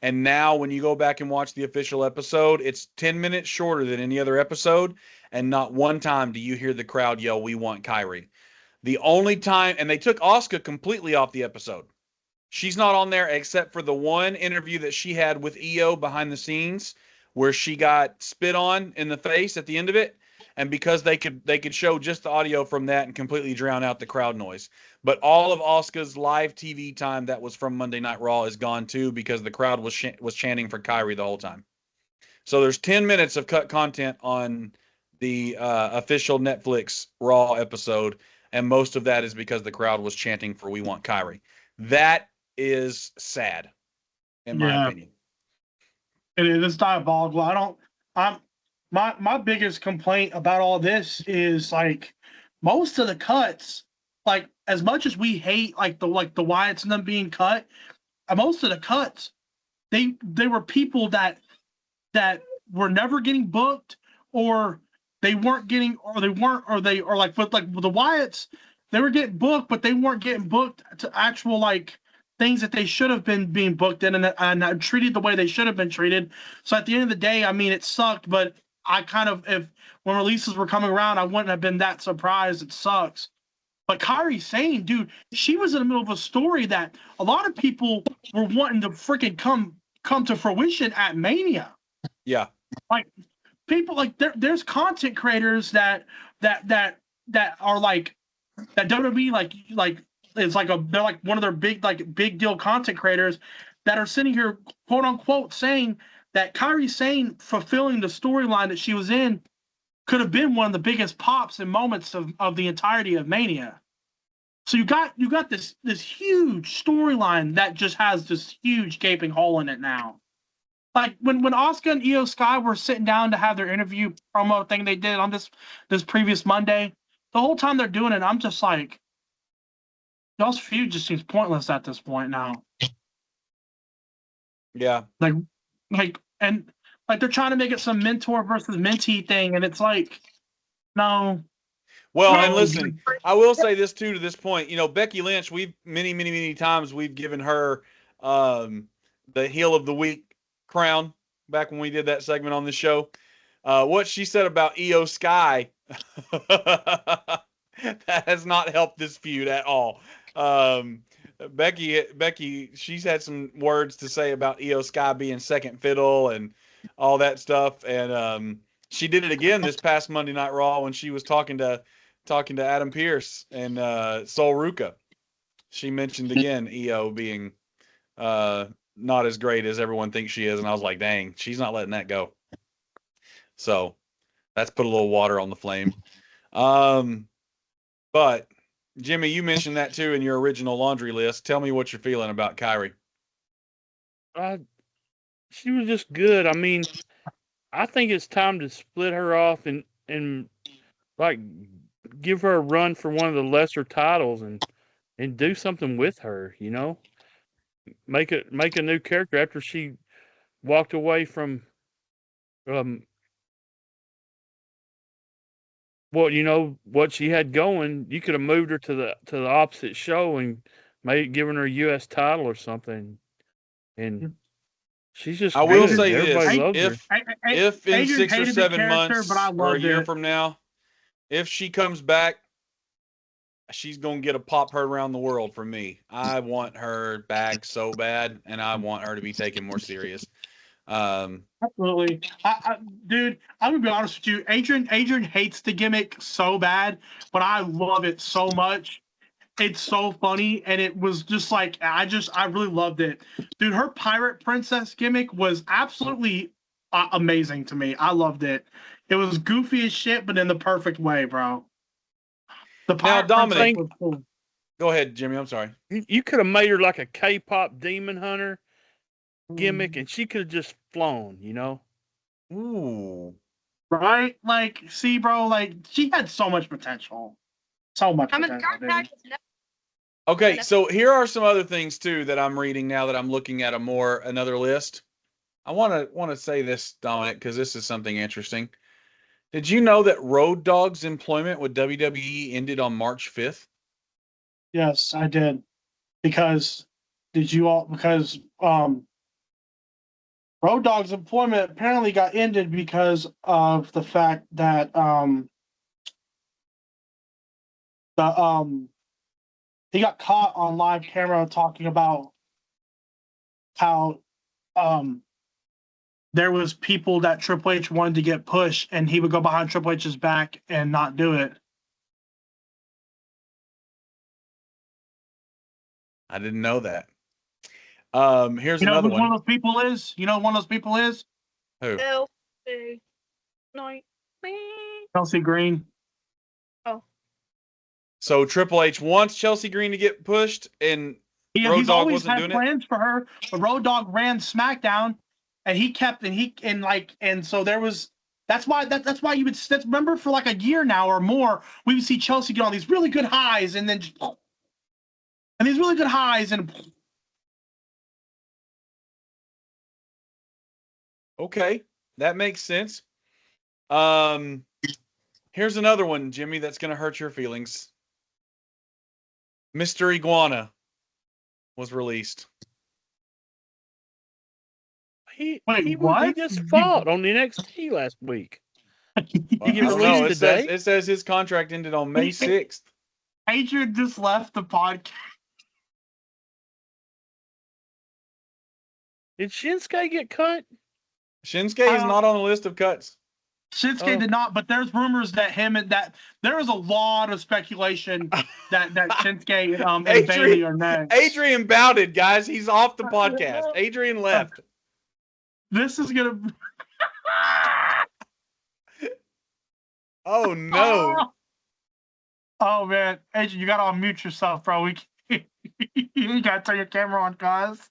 And now when you go back and watch the official episode, it's 10 minutes shorter than any other episode. And not one time do you hear the crowd yell, "We want Kairi." The only time, and they took Asuka completely off the episode. She's not on there except for the one interview that she had with EO behind the scenes, where she got spit on in the face at the end of it, and because they could show just the audio from that and completely drown out the crowd noise. But all of Asuka's live TV time that was from Monday Night Raw is gone too, because the crowd was chanting for Kairi the whole time. So there's 10 minutes of cut content on the official Netflix Raw episode, and most of that is because the crowd was chanting for "We want Kairi." That is sad, in my opinion. It's diabolical. My biggest complaint about all this is most of the cuts, as much as we hate the Wyatts and them being cut, most of the cuts, they were people that were never getting booked, or they weren't getting, with the Wyatts, they were getting booked, but they weren't getting booked to actual things that they should have been being booked in and treated the way they should have been treated. So at the end of the day, I mean, it sucked, but I when releases were coming around, I wouldn't have been that surprised. It sucks. But Kairi Sane, dude, she was in the middle of a story that a lot of people were wanting to freaking come to fruition at Mania. Yeah. People there's content creators that are that WWE they're one of their big deal content creators that are sitting here quote unquote saying that Kairi Sane fulfilling the storyline that she was in could have been one of the biggest pops and moments of the entirety of Mania. So you got this huge storyline that just has this huge gaping hole in it now. When Asuka and Io Sky were sitting down to have their interview promo thing they did on this previous Monday, the whole time they're doing it, I'm just like, y'all's feud just seems pointless at this point now. Yeah. And Like they're trying to make it some mentor versus mentee thing, and it's like, no. Well, and listen, I will say this too to this point. You know, Becky Lynch, we've many times we've given her the heel of the week crown back when we did that segment on the show. What she said about Io Sky that has not helped this feud at all. Becky, she's had some words to say about Io Sky being second fiddle and all that stuff, and she did it again this past Monday Night Raw when she was talking to Adam Pearce and Sol Ruca. She mentioned again Io being not as great as everyone thinks she is, and I was like, dang, she's not letting that go. So that's put a little water on the flame. But Jimmie, you mentioned that too in your original laundry list. Tell me what you're feeling about Kairi. She was just good. I mean, I think it's time to split her off and like give her a run for one of the lesser titles and do something with her, you know? Make a new character after she walked away from what she had going. You could have moved her to the opposite show and given her a US title or something. And she's just I will good. say Everybody this: loves her. if in Adrian 6 or 7 months or a year from now, if she comes back, she's gonna get a pop heard around the world from me. I want her back so bad, and I want her to be taken more serious. Absolutely, dude. I'm gonna be honest with you. Adrian hates the gimmick so bad, but I love it so much. It's so funny, and it was just like I really loved it, dude. Her pirate princess gimmick was absolutely amazing to me. I loved it. It was goofy as shit, but in the perfect way, bro. The pirate Dominic, was cool. Go ahead, Jimmie. I'm sorry. You could have made her like a K-pop demon hunter gimmick, and she could have just flown, you know? Ooh. Right? Like, see, bro, like, she had so much potential. So much potential. Okay, so here are some other things, too, that I'm reading now that I'm looking at another list. I want to say this, Dominic, because this is something interesting. Did you know that Road Dogg's employment with WWE ended on March 5th? Yes, I did. Because Road Dogg's employment apparently got ended because of the fact that he got caught on live camera talking about how there was people that Triple H wanted to get pushed, and he would go behind Triple H's back and not do it. I didn't know that. Here's another one. One of those people is? You know who one of those people is? Who? Chelsea Green. Oh. So Triple H wants Chelsea Green to get pushed, and Road Dogg wasn't doing it? He's always had plans for her, but Road Dogg ran SmackDown, and so there was. That's why you would remember for like a year now or more, we would see Chelsea get on these really good highs and then these really good highs and. Okay, that makes sense. Here's another one, Jimmie, that's going to hurt your feelings. Mr. Iguana was released. He just fought on the NXT last week. Well, I don't know. It says his contract ended on May 6th. Adrian just left the podcast. Did Shinsuke get cut? Shinsuke is not on the list of cuts. Shinsuke did not, but there's rumors that there is a lot of speculation that Shinsuke and Bailey are next. Adrian bouted, guys. He's off the podcast. Adrian left. This is gonna. Oh no! Oh man, Adrian, you gotta unmute yourself, bro. You gotta turn your camera on, guys.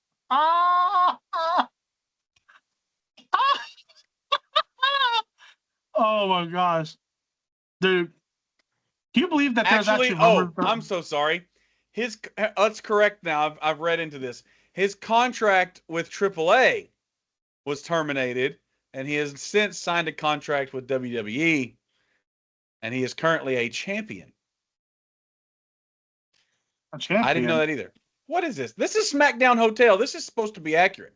Oh my gosh, dude! Do you believe that there's actually rumors? I'm so sorry. Let's correct now. I've read into this. His contract with AAA was terminated, and he has since signed a contract with WWE, and he is currently a champion. A champion? I didn't know that either. What is this? This is SmackDown Hotel. This is supposed to be accurate.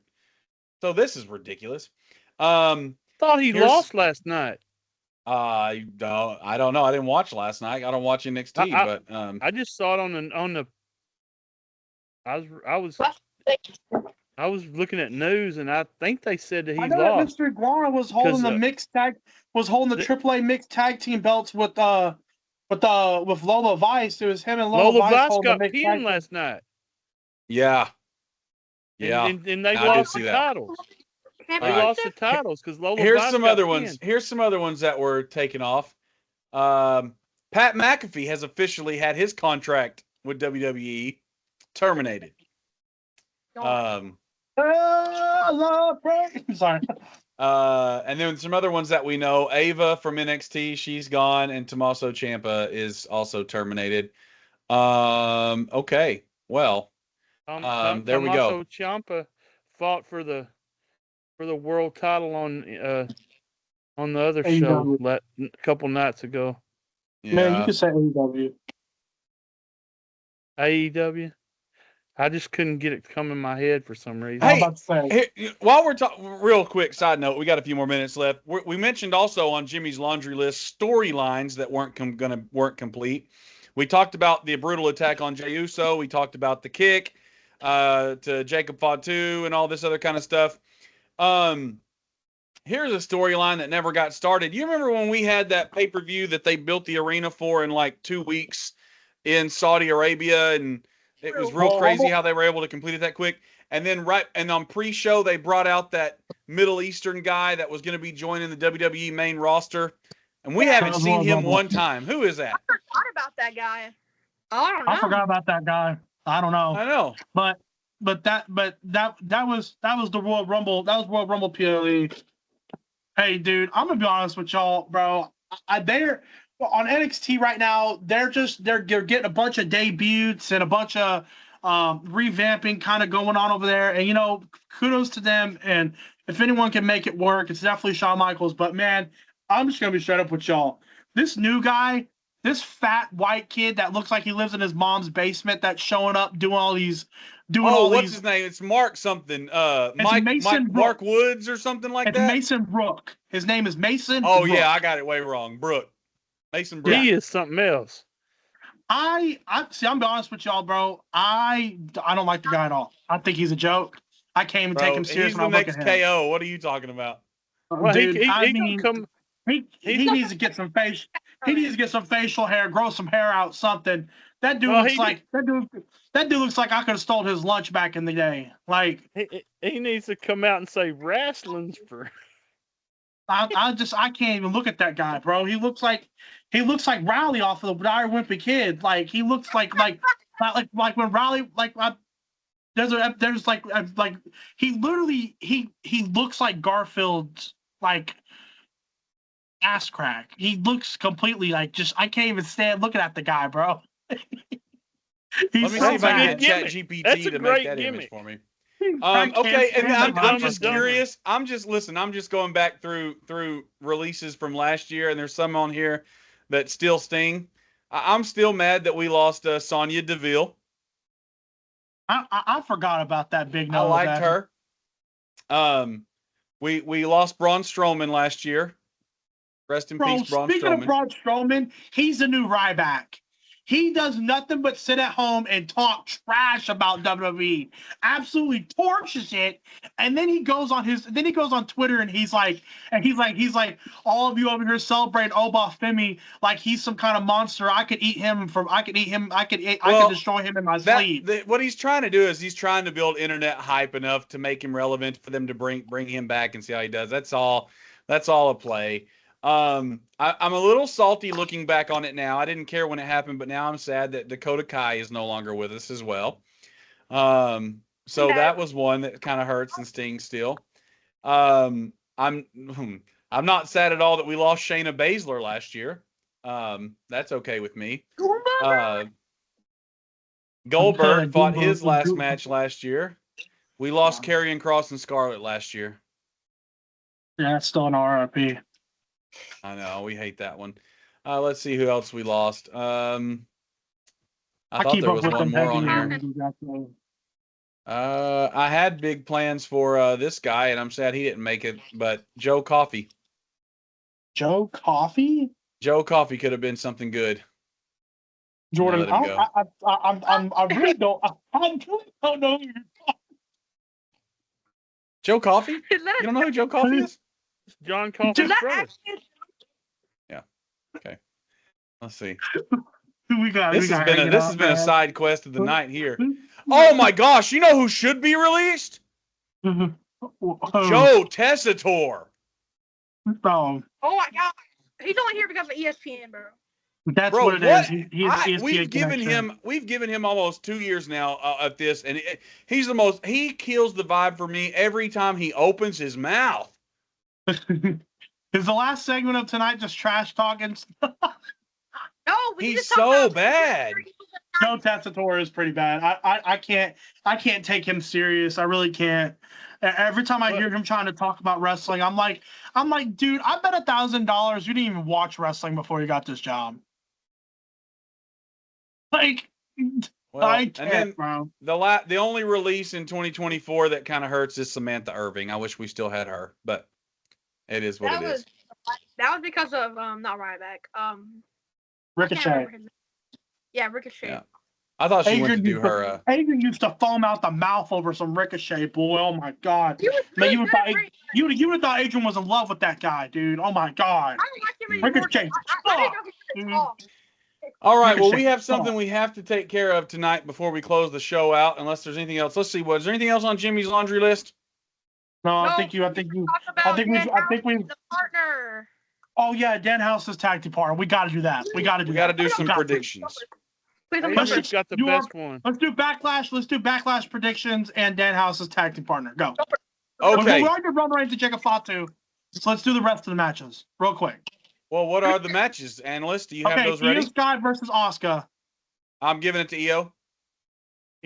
So this is ridiculous. Thought he lost last night. I don't know. I didn't watch last night. I don't watch NXT, but I just saw it on the. I was looking at news, and I think they said that he lost. That Mr. Iguana was holding the AAA mixed tag team belts with Lola Vice. It was him and Lola Vice got pinned last night. Yeah. And they lost the titles. They lost the titles because Lola Vice got pinned. Here's some other ones that were taken off. Pat McAfee has officially had his contract with WWE terminated. Sorry. And then some other ones that we know. Ava from NXT, she's gone, and Tommaso Ciampa is also terminated. Okay. Well, there we go. Tommaso Ciampa fought for the world title on the other show a couple nights ago. Yeah. Man, you could say AEW. AEW? I just couldn't get it to come in my head for some reason. Hey, while we're talking, real quick side note, we got a few more minutes left. We mentioned also on Jimmy's laundry list storylines that weren't complete. We talked about the brutal attack on Jey Uso. We talked about the kick to Jacob Fatu and all this other kind of stuff. Here's a storyline that never got started. You remember when we had that pay-per-view that they built the arena for in like 2 weeks in Saudi Arabia, and it was real crazy how they were able to complete it that quick. And then on pre-show, they brought out that Middle Eastern guy that was going to be joining the WWE main roster. And we haven't seen him one time. Who is that? I forgot about that guy. I don't know. I forgot about that guy. I don't know. I know. But that was the Royal Rumble. That was Royal Rumble PLE. Hey, dude, I'm gonna be honest with y'all, bro. They're on NXT right now. They're getting a bunch of debuts and a bunch of revamping kind of going on over there. And kudos to them. And if anyone can make it work, it's definitely Shawn Michaels. But man, I'm just gonna be straight up with y'all. This new guy, this fat white kid that looks like he lives in his mom's basement, that's showing up doing all these. What's his name? It's Mark something. Mark Woods or something like that. It's Mason Brook. His name is Mason. Oh Brook. yeah, I got it way wrong. Mason Brook. He is something else. I'm be honest with y'all, bro. I don't like the guy at all. I think he's a joke. I can't even take him serious. He's the next KO. What are you talking about? Well, dude, he needs to get some facial. He needs to get some facial hair, grow some hair out, something. That dude that dude looks like I could have stole his lunch back in the day. Like he needs to come out and say wrestling's for. I can't even look at that guy, bro. He looks like Riley off of the Dire Wimpy Kid. Like he looks like when Riley there's he literally he looks like Garfield's like ass crack. He looks completely like I can't even stand looking at the guy, bro. Let me see if I can get ChatGPT to make that image for me. Okay, and I'm just curious. I'm just going back through releases from last year, and there's some on here that still sting. I'm still mad that we lost Sonya Deville. I forgot about that big nose. I liked her. We lost Braun Strowman last year. Rest in peace, Braun Strowman. Speaking of Braun Strowman, he's the new Ryback. He does nothing but sit at home and talk trash about WWE. Absolutely torches it. And then he goes on Twitter and he's like, all of you over here celebrating Oba Femi like he's some kind of monster. I could destroy him in my sleep. What he's trying to do is he's trying to build internet hype enough to make him relevant for them to bring him back and see how he does. That's all a play. I'm a little salty looking back on it now. I didn't care when it happened, but now I'm sad that Dakota Kai is no longer with us as well. So that was one that kind of hurts and stings still. I'm not sad at all that we lost Shayna Baszler last year. That's okay with me. Goldberg fought his last match last year. We lost Karrion Kross and Scarlett last year. Yeah, it's still an RIP. I know we hate that one. Let's see who else we lost. I thought there was one more on here. I had big plans for this guy, and I'm sad he didn't make it. But Joe Coffey. Joe Coffey? Joe Coffey could have been something good. Jordan, I really don't. I really don't know who you're talking. Joe Coffey? You don't know who Joe Coffey is? John Coffey's brother. Yeah. Okay. Let's see. We got. This has been a side quest of the night here. Oh my gosh! You know who should be released? Joe Tessitore. Oh my God! He's only here because of ESPN, bro. That's what it is. We've given him almost 2 years now at this, and he's the most. He kills the vibe for me every time he opens his mouth. Is the last segment of tonight just trash talking? No, he's so bad. Joe Tessitore is pretty bad. I can't take him serious. I really can't. Every time I hear him trying to talk about wrestling, I'm like, dude, I bet $1,000 you didn't even watch wrestling before you got this job. Like, well, I can't, and then bro. The only release in 2024 that kind of hurts is Samantha Irving. I wish we still had her, but it is what it is. That was because of not Ryback. Ricochet. Yeah, Ricochet. Yeah. I thought she went to do her. Adrian used to foam out the mouth over some Ricochet, boy. Oh my God! You would have thought Adrian was in love with that guy, dude. Oh my God! Ricochet. All right. Well, we have something we have to take care of tonight before we close the show out. Unless there's anything else. Let's see. Is there anything else on Jimmy's laundry list? No, I think we've. The partner. Oh yeah, Danhouse's tag team partner. We got to do that. We got to do some predictions. Let's got the best one. Let's do Backlash. Let's do Backlash predictions and Danhouse's tag team partner. Go. Okay. We already did Roman Reigns and Jacob Fatu, so let's do the rest of the matches real quick. Well, what are the matches, analyst? Do you have those ready? Io Sky versus Asuka. I'm giving it to Io.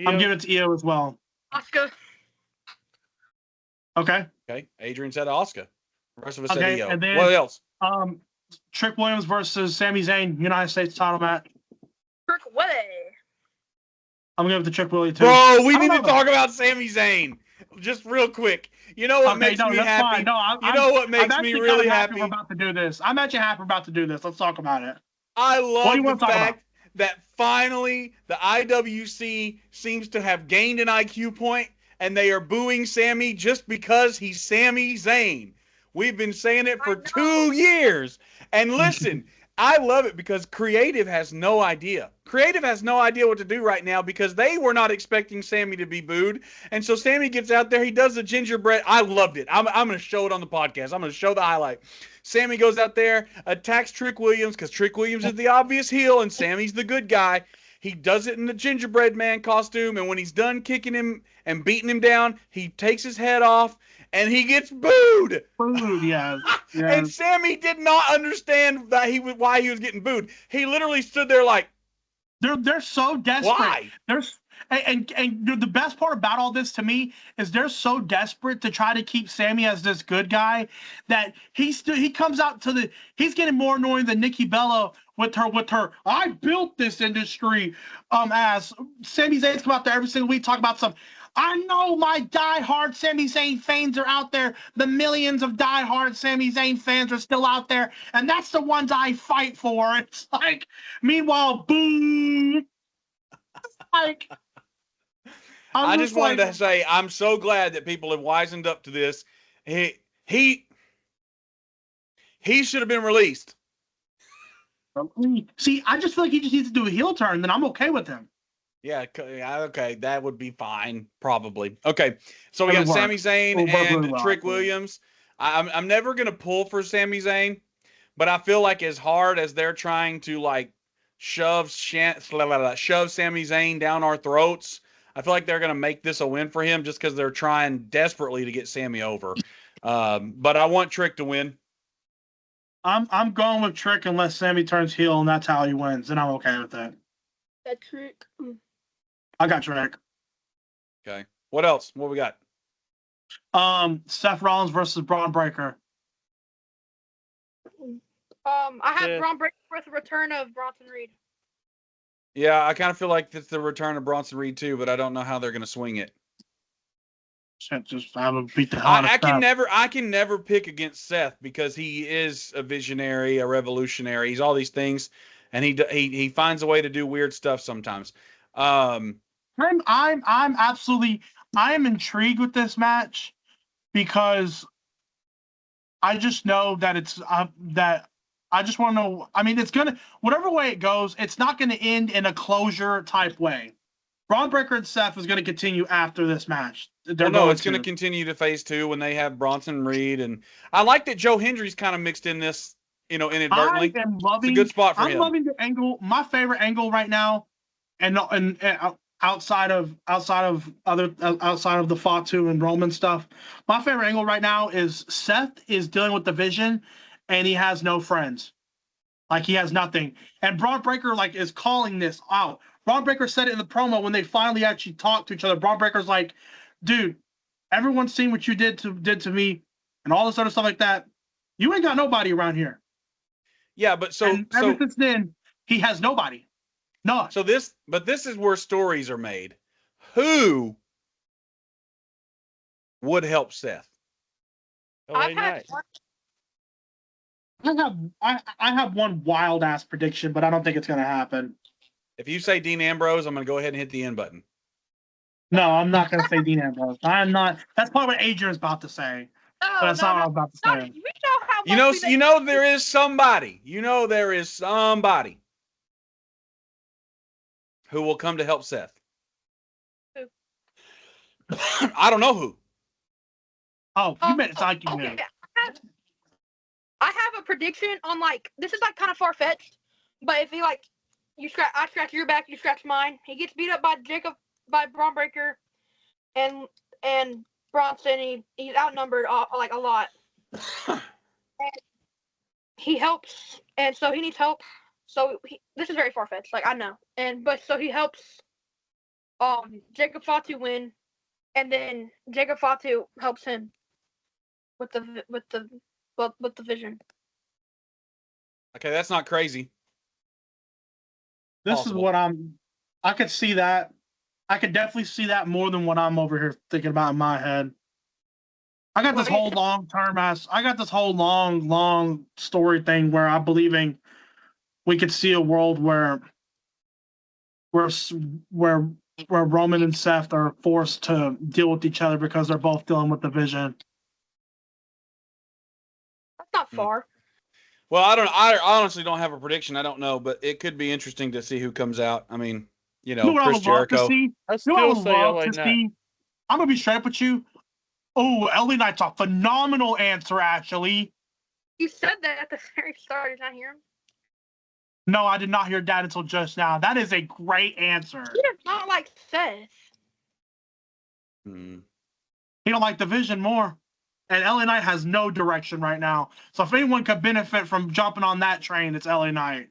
I'm giving it to Io as well. Asuka. Okay. Okay. Adrian said Asuka. The rest of us said Io. And then, what else? Trick Williams versus Sami Zayn, United States title match. Trick Willie. I'm gonna give it to Trick Willie too. Bro, we need to talk about Sami Zayn just real quick. You know what makes me happy? You know what makes me really happy? We're about to do this. I'm actually happy we're about to do this. Let's talk about it. I love the fact that finally the IWC seems to have gained an IQ point, and they are booing Sami just because he's Sami Zayn. We've been saying it for 2 years. And listen, I love it because Creative has no idea. Creative has no idea what to do right now because they were not expecting Sami to be booed. And so Sami gets out there. He does the gingerbread. I loved it. I'm going to show it on the podcast. I'm going to show the highlight. Sami goes out there, attacks Trick Williams because Trick Williams is the obvious heel and Sami's the good guy. He does it in the gingerbread man costume. And when he's done kicking him and beating him down, he takes his head off. And he gets booed. Yeah. And Sami did not understand that why he was getting booed. He literally stood there like, they're so desperate. Why? And the best part about all this to me is they're so desperate to try to keep Sami as this good guy that he comes out to he's getting more annoying than Nikki Bella with her I built this industry as Sami Zayn's come out there every single week talk about something. I know my diehard Sami Zayn fans are out there. The millions of diehard Sami Zayn fans are still out there, and that's the ones I fight for. It's like, meanwhile, boom. Like, I just wanted to say, I'm so glad that people have wisened up to this. He should have been released. See, I just feel like he just needs to do a heel turn, then I'm okay with him. Yeah, okay, that would be fine, probably. Okay, so we got Sami Zayn and Trick Williams. I'm never going to pull for Sami Zayn, but I feel like as hard as they're trying to, like, shove Sami Zayn down our throats, I feel like they're going to make this a win for him just because they're trying desperately to get Sami over. But I want Trick to win. I'm going with Trick unless Sami turns heel, and that's how he wins, and I'm okay with that. That Trick. I got Trick. Okay. What else? What we got? Seth Rollins versus Braun Breaker. I have Braun Breaker with the return of Bronson Reed. Yeah, I kind of feel like it's the return of Bronson Reed too, but I don't know how they're going to swing it. I would beat the hell out of I can never pick against Seth because he is a visionary, a revolutionary. He's all these things, and he finds a way to do weird stuff sometimes. I'm intrigued with this match because I just know that it's that I just want to know. I mean, it's gonna whatever way it goes, it's not going to end in a closure type way. Braun Breaker and Seth is going to continue after this match. It's going to continue to phase 2 when they have Bronson Reed, and I like that Joe Hendry's kind of mixed in this, inadvertently. It's a good spot for him. I'm loving the angle. My favorite angle right now, and outside of the Fatu and Roman stuff, my favorite angle right now is Seth is dealing with the Vision, and he has no friends, like he has nothing, and Braun Breaker is calling this out. Braun Breaker said it in the promo when they finally actually talked to each other. Braun Breaker's like, dude, everyone's seen what you did to me and all this other stuff like that. You ain't got nobody around here. Yeah, but ever since then, he has nobody. No. So this is where stories are made. Who would help Seth? I have one wild ass prediction, but I don't think it's gonna happen. If you say Dean Ambrose, I'm going to go ahead and hit the end button. No, I'm not going to say Dean Ambrose. I'm not. That's probably what Adrian's about to say. But that's not what I'm about to say. You know there is somebody. There is somebody who will come to help Seth. Who? I don't know who. Oh, you meant it's like you knew. I have a prediction on this is kind of far fetched, but if he I scratch your back, you scratch mine. He gets beat up by Braun Breaker, and Bronson. He's outnumbered a lot. And he helps, and so he needs help. So this is very far fetched, I know. So he helps Jacob Fatu win, and then Jacob Fatu helps him with the Vision. Okay, that's not crazy. This is what I could see that. I could definitely see that more than what I'm over here thinking about in my head. I got this whole long story thing where I'm believing we could see a world where Roman and Seth are forced to deal with each other because they're both dealing with the Vision. That's not far. Well, I honestly don't have a prediction. I don't know, but it could be interesting to see who comes out. I mean, Chris Jericho. I still say LA Knight. I'm gonna be straight up with you. Oh, LA Knight's a phenomenal answer, actually. You said that at the very start. Did I hear him? No, I did not hear that until just now. That is a great answer. He does not like Seth. He don't like the Vision more. And LA Knight has no direction right now. So if anyone could benefit from jumping on that train, it's LA Knight.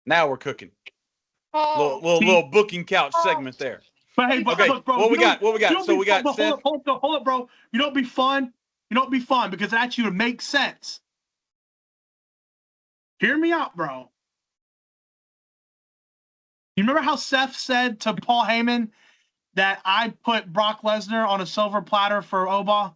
Now we're cooking. Oh. Little booking couch segment there. But hey, okay, look, bro. What we got? So we got Seth. Hold up, bro. You know what'd be fun? Because it actually would make sense. Hear me out, bro. You remember how Seth said to Paul Heyman that I put Brock Lesnar on a silver platter for Oba?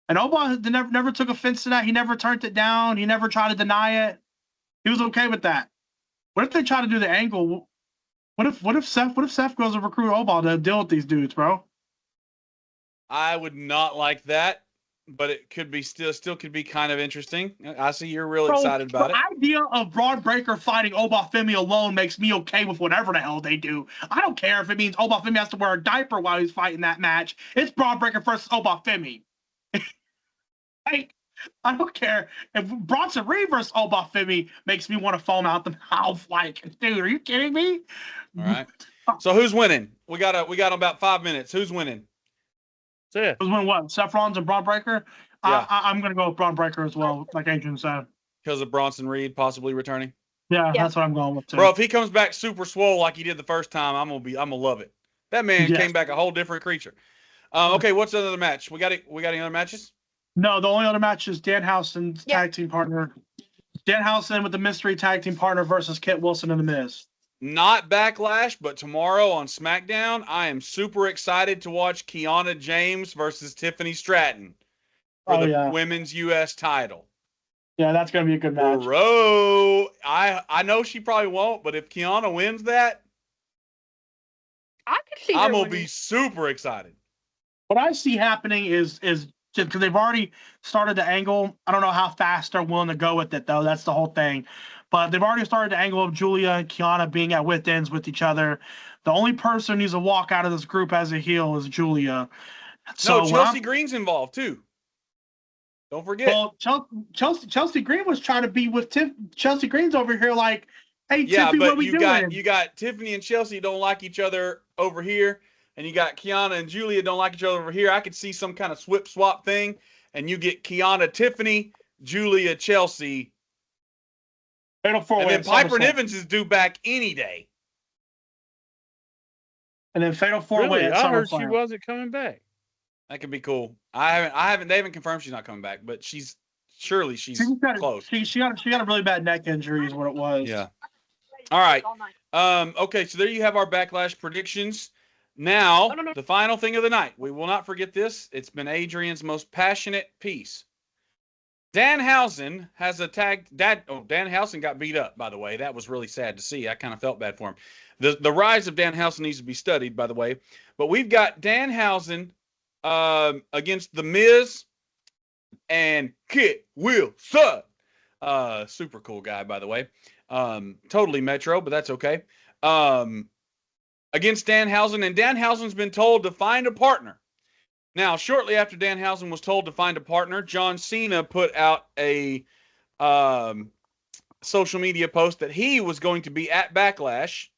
And Oba never took offense to that. He never turned it down. He never tried to deny it. He was okay with that. What if they try to do the angle? What if Seth goes to recruit Oba to deal with these dudes, bro? I would not like that, but it could be still could be kind of interesting. I see you're real excited about it. The idea of Braun Breaker fighting Oba Femi alone makes me okay with whatever the hell they do. I don't care if it means Oba Femi has to wear a diaper while he's fighting that match. It's Braun Breaker versus Oba Femi. I don't care if Bronson Reed versus Oba Femi makes me want to foam out the mouth. Dude, are you kidding me? All right. So who's winning? We got about 5 minutes. Who's winning? Who's winning what? Seth Rollins and Braun Breaker? Yeah. I'm gonna go with Braun Breaker as well, like Adrian said. Because of Bronson Reed possibly returning. Yeah, that's what I'm going with too. Bro, if he comes back super swole like he did the first time, I'm gonna love it. That man Yes. came back a whole different creature. Okay, what's another match? We got any other matches? No, the only other match is Danhausen's Yeah. tag team partner. Danhausen with the mystery tag team partner versus Kit Wilson and The Miz. Not Backlash, but tomorrow on SmackDown, I am super excited to watch Kiana James versus Tiffany Stratton for the women's U.S. title. Yeah, that's going to be a good match. Bro, I know she probably won't, but if Kiana wins that, I could see I'm her going to be super excited. What I see happening is just because they've already started the angle. I don't know how fast they're willing to go with it, though. That's the whole thing. But they've already started the angle of Julia and Kiana being at wit ends with each other. The only person who needs to walk out of this group as a heel is Julia. So no, Chelsea Green's involved, too. Don't forget. Well, Chelsea Green was trying to be with Chelsea Green's over here like, hey, yeah, Tiffany, but what are we doing? You got Tiffany and Chelsea don't like each other over here, and you got Kiana and Julia don't like each other over here. I could see some kind of swap thing, and you get Kiana, Tiffany, Julia, Chelsea. And then Piper and Evans is due back any day. And then Fatal 4-Way at SummerSlam. I heard she wasn't coming back. That could be cool. They haven't confirmed she's not coming back, but she's close. She got a really bad neck injury is what it was. Yeah. All right. Okay, so there you have our Backlash predictions. Now, the final thing of the night. We will not forget this. It's been Adrian's most passionate piece. Danhausen has Danhausen got beat up, by the way. That was really sad to see. I kind of felt bad for him. The rise of Danhausen needs to be studied, by the way. But we've got Danhausen against The Miz and Kit Wilson. Super cool guy, by the way. Totally Metro, but that's okay. Against Danhausen, and Danhausen's been told to find a partner. Now, shortly after Danhausen was told to find a partner, John Cena put out a social media post that he was going to be at Backlash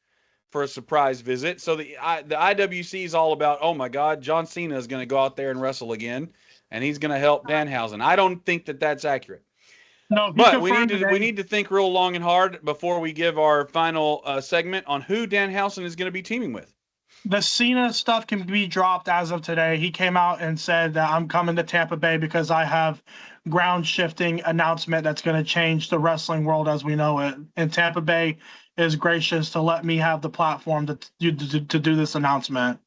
for a surprise visit. So the IWC is all about, oh my God, John Cena is going to go out there and wrestle again, and he's going to help Danhausen. I don't think that that's accurate. No, but we need to think real long and hard before we give our final segment on who Danhausen is going to be teaming with. The Cena stuff can be dropped as of today. He came out and said that I'm coming to Tampa Bay because I have ground shifting announcement that's going to change the wrestling world as we know it. And Tampa Bay is gracious to let me have the platform to do this announcement.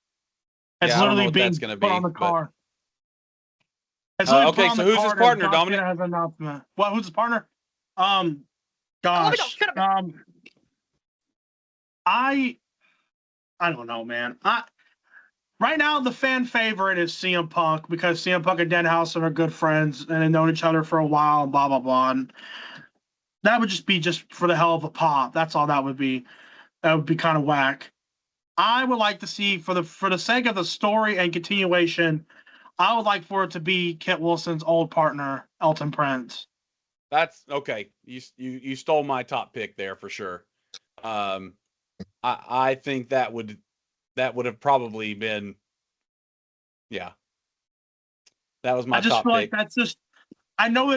It's literally being put on the car. Okay, so who's his partner, Dominic? Has an announcement. What? Who's his partner? Gosh. I don't know, man. Right now, the fan favorite is CM Punk because CM Punk and Danhausen are good friends and they've known each other for a while and blah, blah, blah. And that would just be for the hell of a pop. That's all that would be. That would be kind of whack. I would like to see, for the sake of the story and continuation, I would like for it to be Kit Wilson's old partner, Elton Prince. That's okay. You stole my top pick there for sure. I think that would have probably been, yeah. That was my top pick. I just feel like that's just. I know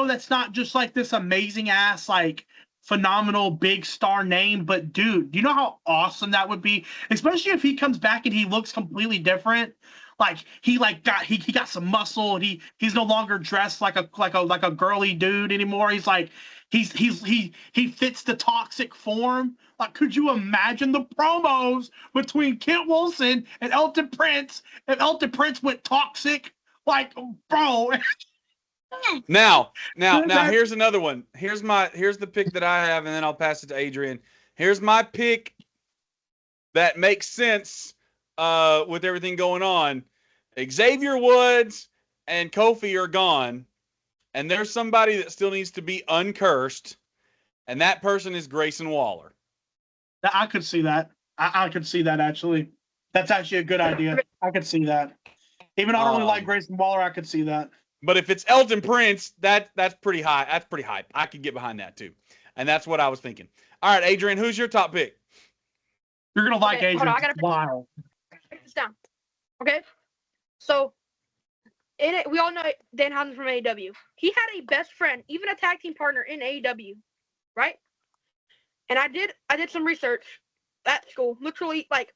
that's not just like this amazing ass like phenomenal big star name, but dude, do you know how awesome that would be? Especially if he comes back and he looks completely different. Like he got some muscle and he's no longer dressed like a girly dude anymore. He's like he fits the toxic form. Like, could you imagine the promos between Kit Wilson and Elton Prince if Elton Prince went toxic? Like, bro. Now here's another one. Here's the pick that I have, and then I'll pass it to Adrian. Here's my pick that makes sense with everything going on. Xavier Woods and Kofi are gone, and there's somebody that still needs to be uncursed, and that person is Grayson Waller. I could see that. I could see that, actually. That's actually a good idea. I could see that. Even though I don't really like Grayson Waller, I could see that. But if it's Elton Prince, that's pretty high. That's pretty hype. I could get behind that, too. And that's what I was thinking. All right, Adrian, who's your top pick? You're going to like Adrian. Wow. Write this down. Okay? So, we all know Danhausen from AEW. He had a best friend, even a tag team partner in AEW, right? And I did some research at school, literally, like,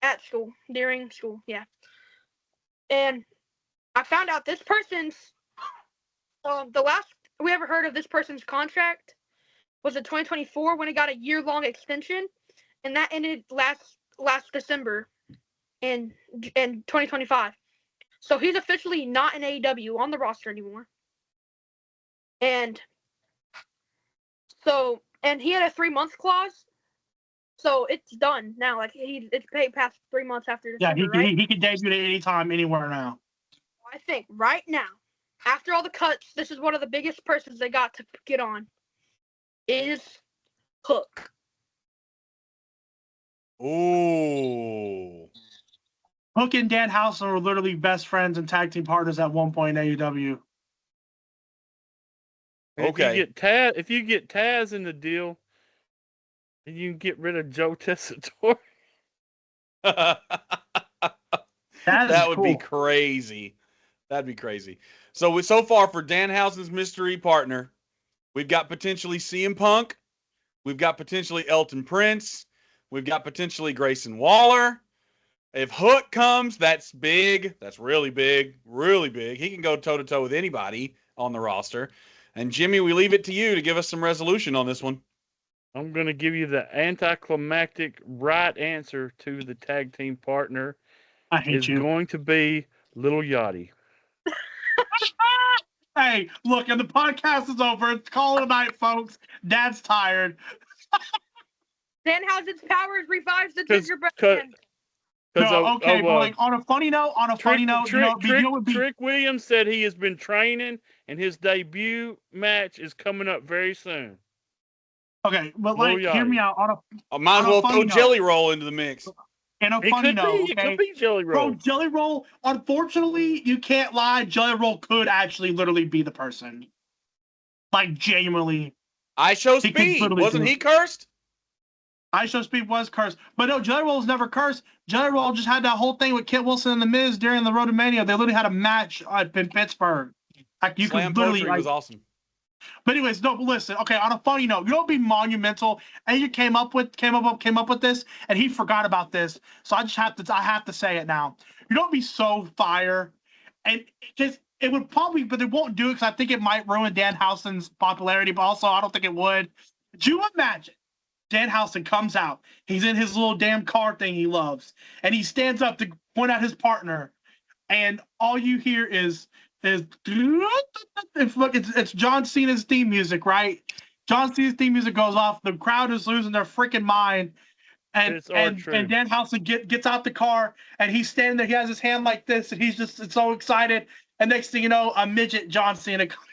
at school, during school, yeah. And I found out this person's, the last we ever heard of this person's contract was in 2024 when it got a year-long extension, and that ended last December in 2025. So he's officially not in AEW on the roster anymore. And he had a 3-month clause, so it's done now. Like it's paid past 3 months after December, right? He can debut at any time, anywhere now. I think right now, after all the cuts, this is one of the biggest persons they got to get on. Is Hook. Ooh. Hook and Danhausen were literally best friends and tag team partners at one point in AEW. Okay. If you get Taz in the deal, then you can get rid of Joe Tessitore. That would cool. be crazy. That'd be crazy. So far for Danhausen's mystery partner, we've got potentially CM Punk. We've got potentially Elton Prince. We've got potentially Grayson Waller. If Hook comes, that's big. That's really big. Really big. He can go toe-to-toe with anybody on the roster. And Jimmie, we leave it to you to give us some resolution on this one. I'm going to give you the anticlimactic right answer to the tag team partner. I hate you. Going to be Little Yachty. Hey, look, and the podcast is over. It's call it a night, folks. Dad's tired. Danhausen's powers revives the gingerbread man. No, okay, but like on a funny note, Trick Williams said he has been training, and his debut match is coming up very soon. Okay, but like, hear me out. I might as well throw Jelly Roll into the mix. And a funny note, it could be Jelly Roll. Bro, Jelly Roll, unfortunately, you can't lie. Jelly Roll could actually literally be the person. Like, genuinely. I Show Speed. Wasn't he cursed? I Show Speed was cursed. But no, Jelly Roll was never cursed. Jelly Roll just had that whole thing with Kit Wilson and The Miz during the Road to Mania. They literally had a match in Pittsburgh. Like, you Slam could literally. Poetry was awesome. But anyways, no, but listen. Okay, on a funny note, you know, be monumental. And you came up with this, and he forgot about this. So I have to say it now. You don't be so fire, and it would probably, but it won't do it because I think it might ruin Danhausen's popularity. But also, I don't think it would. Do you imagine Danhausen comes out? He's in his little damn car thing he loves, and he stands up to point out his partner, and all you hear is it's John Cena's theme music, right? John Cena's theme music goes off. The crowd is losing their freaking mind. And Danhausen gets out the car, and he's standing there. He has his hand like this, and he's just so excited. And next thing you know, a midget John Cena comes.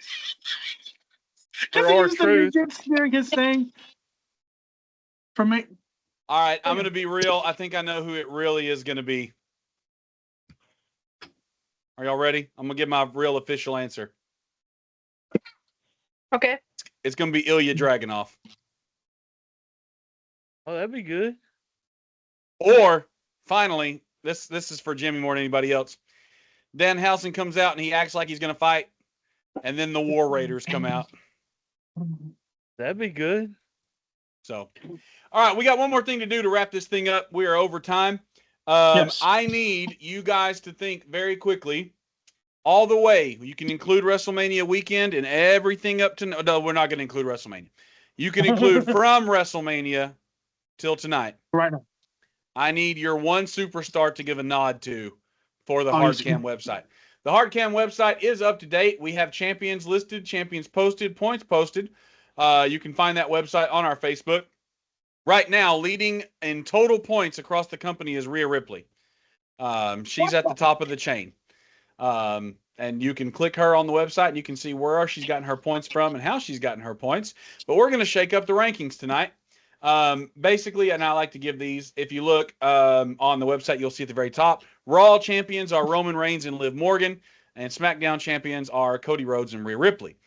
Because he was the midget steering his thing. For me. All right, I'm going to be real. I think I know who it really is going to be. Are y'all ready? I'm going to give my real official answer. Okay. It's going to be Ilya Dragunov. Oh, that'd be good. Or, finally, this is for Jimmie more than anybody else. Danhausen comes out and he acts like he's going to fight, and then the War Raiders come out. That'd be good. So, all right, we got one more thing to do to wrap this thing up. We are over time. Yes. I need you guys to think very quickly all the way. You can include WrestleMania weekend and everything up to no, we're not going to include WrestleMania. You can include from WrestleMania till tonight. Right now. I need your one superstar to give a nod to for the Hardcam website. The Hardcam website is up to date. We have champions listed, champions posted, points posted. You can find that website on our Facebook. Right now, leading in total points across the company is Rhea Ripley. She's at the top of the chain. And you can click her on the website and you can see where she's gotten her points from and how she's gotten her points. But we're going to shake up the rankings tonight. Basically, and I like to give these, if you look on the website, you'll see at the very top, Raw champions are Roman Reigns and Liv Morgan, and SmackDown champions are Cody Rhodes and Rhea Ripley.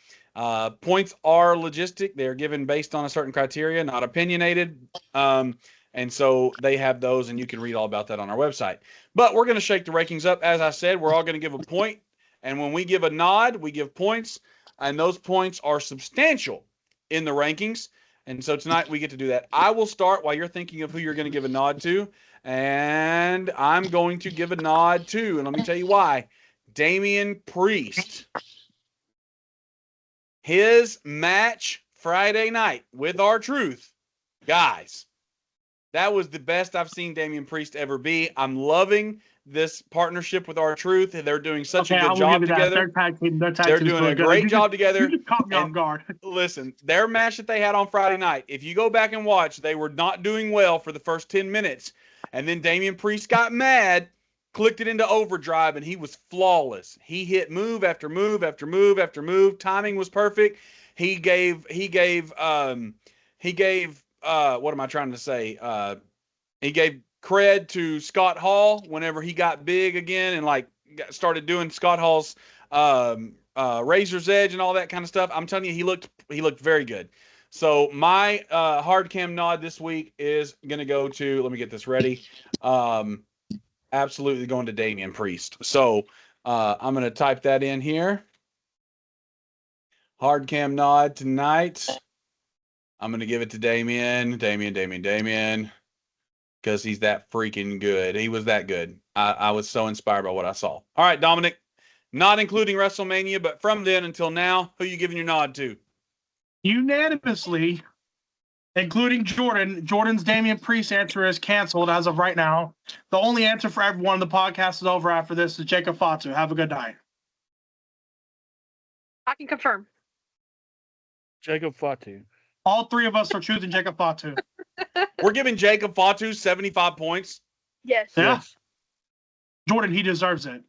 Points are logistic. They're given based on a certain criteria, not opinionated. And so they have those, and you can read all about that on our website. But we're going to shake the rankings up. As I said, we're all going to give a point. And when we give a nod, we give points. And those points are substantial in the rankings. And so tonight we get to do that. I will start while you're thinking of who you're going to give a nod to. And I'm going to give a nod to, and let me tell you why, Damian Priest. His match Friday night with R-Truth, guys, that was the best I've seen Damian Priest ever be. I'm loving this partnership with R-Truth. They're doing such a good job together. They're doing a great job together. You just caught me off guard. Listen, their match that they had on Friday night, if you go back and watch, they were not doing well for the first 10 minutes. And then Damian Priest got mad, clicked it into overdrive, and he was flawless. He hit move after move after move after move. Timing was perfect. He gave what am I trying to say? He gave cred to Scott Hall whenever he got big again and like started doing Scott Hall's Razor's Edge and all that kind of stuff. I'm telling you, he looked very good. So my hard cam nod this week is going to go to, let me get this ready. Absolutely going to Damian Priest. So I'm going to type that in here. Hard cam nod tonight. I'm going to give it to Damian, because he's that freaking good. He was that good. I was so inspired by what I saw. All right, Dominic, not including WrestleMania, but from then until now, who are you giving your nod to? Unanimously, including Jordan. Jordan's Damian Priest answer is canceled as of right now. The only answer for everyone, the podcast is over after this, is Jacob Fatu. Have a good night. I can confirm. Jacob Fatu. All three of us are choosing Jacob Fatu. We're giving Jacob Fatu 75 points. Yes. Yeah. Yes. Jordan, he deserves it.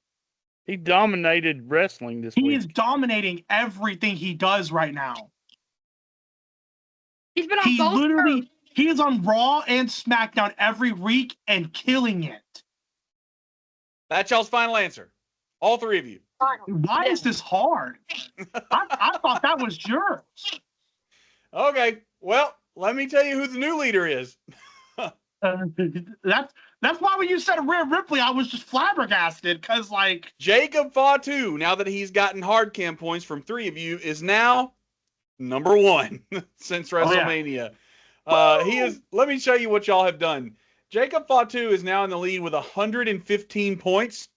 He dominated wrestling this week. He is dominating everything he does right now. He's been on both. He is on Raw and SmackDown every week and killing it. That's y'all's final answer. All three of you. Why is this hard? I thought that was yours. Okay. Well, let me tell you who the new leader is. That's why when you said Rhea Ripley, I was just flabbergasted because, like, Jacob Fatu, now that he's gotten hard cam points from three of you, is now number one since WrestleMania. He is. Let me show you what y'all have done. Jacob Fatu is now in the lead with 115 points.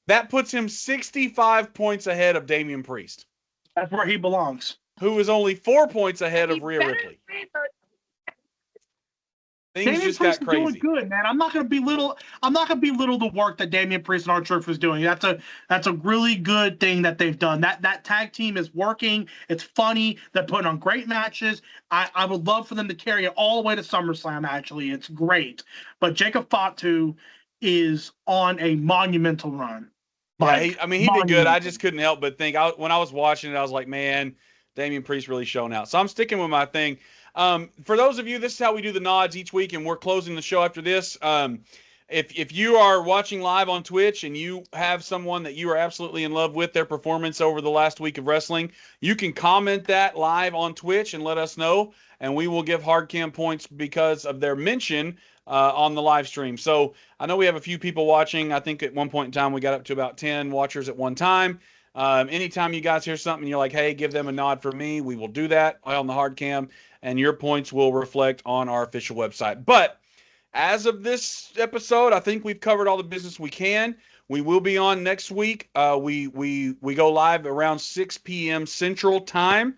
That puts him 65 points ahead of Damian Priest. That's where he belongs. Who is only 4 points ahead of Rhea Ripley. Things Damian just Priest got is crazy. doing good, man. I'm not gonna belittle the work that Damian Priest and R-Truth was doing. That's a really good thing that they've done. That tag team is working. It's funny. They're putting on great matches. I would love for them to carry it all the way to SummerSlam. Actually, it's great. But Jacob Fatu is on a monumental run. Yeah, he did good. I just couldn't help but think. When I was watching it, I was like, man, Damian Priest really showing out. So I'm sticking with my thing. For those of you, this is how we do the nods each week, and we're closing the show after this. If you are watching live on Twitch and you have someone that you are absolutely in love with their performance over the last week of wrestling, you can comment that live on Twitch and let us know, and we will give hard cam points because of their mention on the live stream. So I know we have a few people watching. I think at one point in time we got up to about 10 watchers at one time. Anytime you guys hear something, you're like, hey, give them a nod for me, we will do that on the hard cam, and your points will reflect on our official website. But as of this episode, I think we've covered all the business we can. We will be on next week. We go live around 6 p.m. Central Time.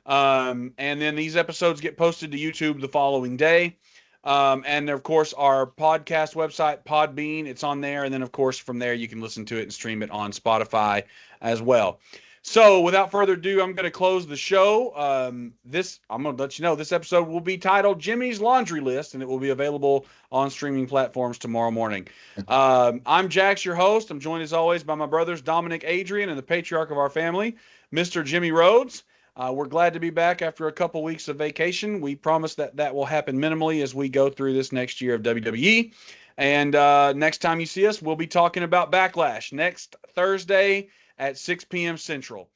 And then these episodes get posted to YouTube the following day. And of course, our podcast website, Podbean, it's on there. And then, of course, from there, you can listen to it and stream it on Spotify as well. So without further ado, I'm going to close the show. I'm going to let you know this episode will be titled Jimmie's Laundry List, and it will be available on streaming platforms tomorrow morning. I'm Jax, your host. I'm joined as always by my brothers, Dominic, Adrian, and the patriarch of our family, Mr. Jimmie Rhodes. We're glad to be back after a couple weeks of vacation. We promise that will happen minimally as we go through this next year of WWE. And next time you see us, we'll be talking about Backlash next Thursday at 6 p.m. Central.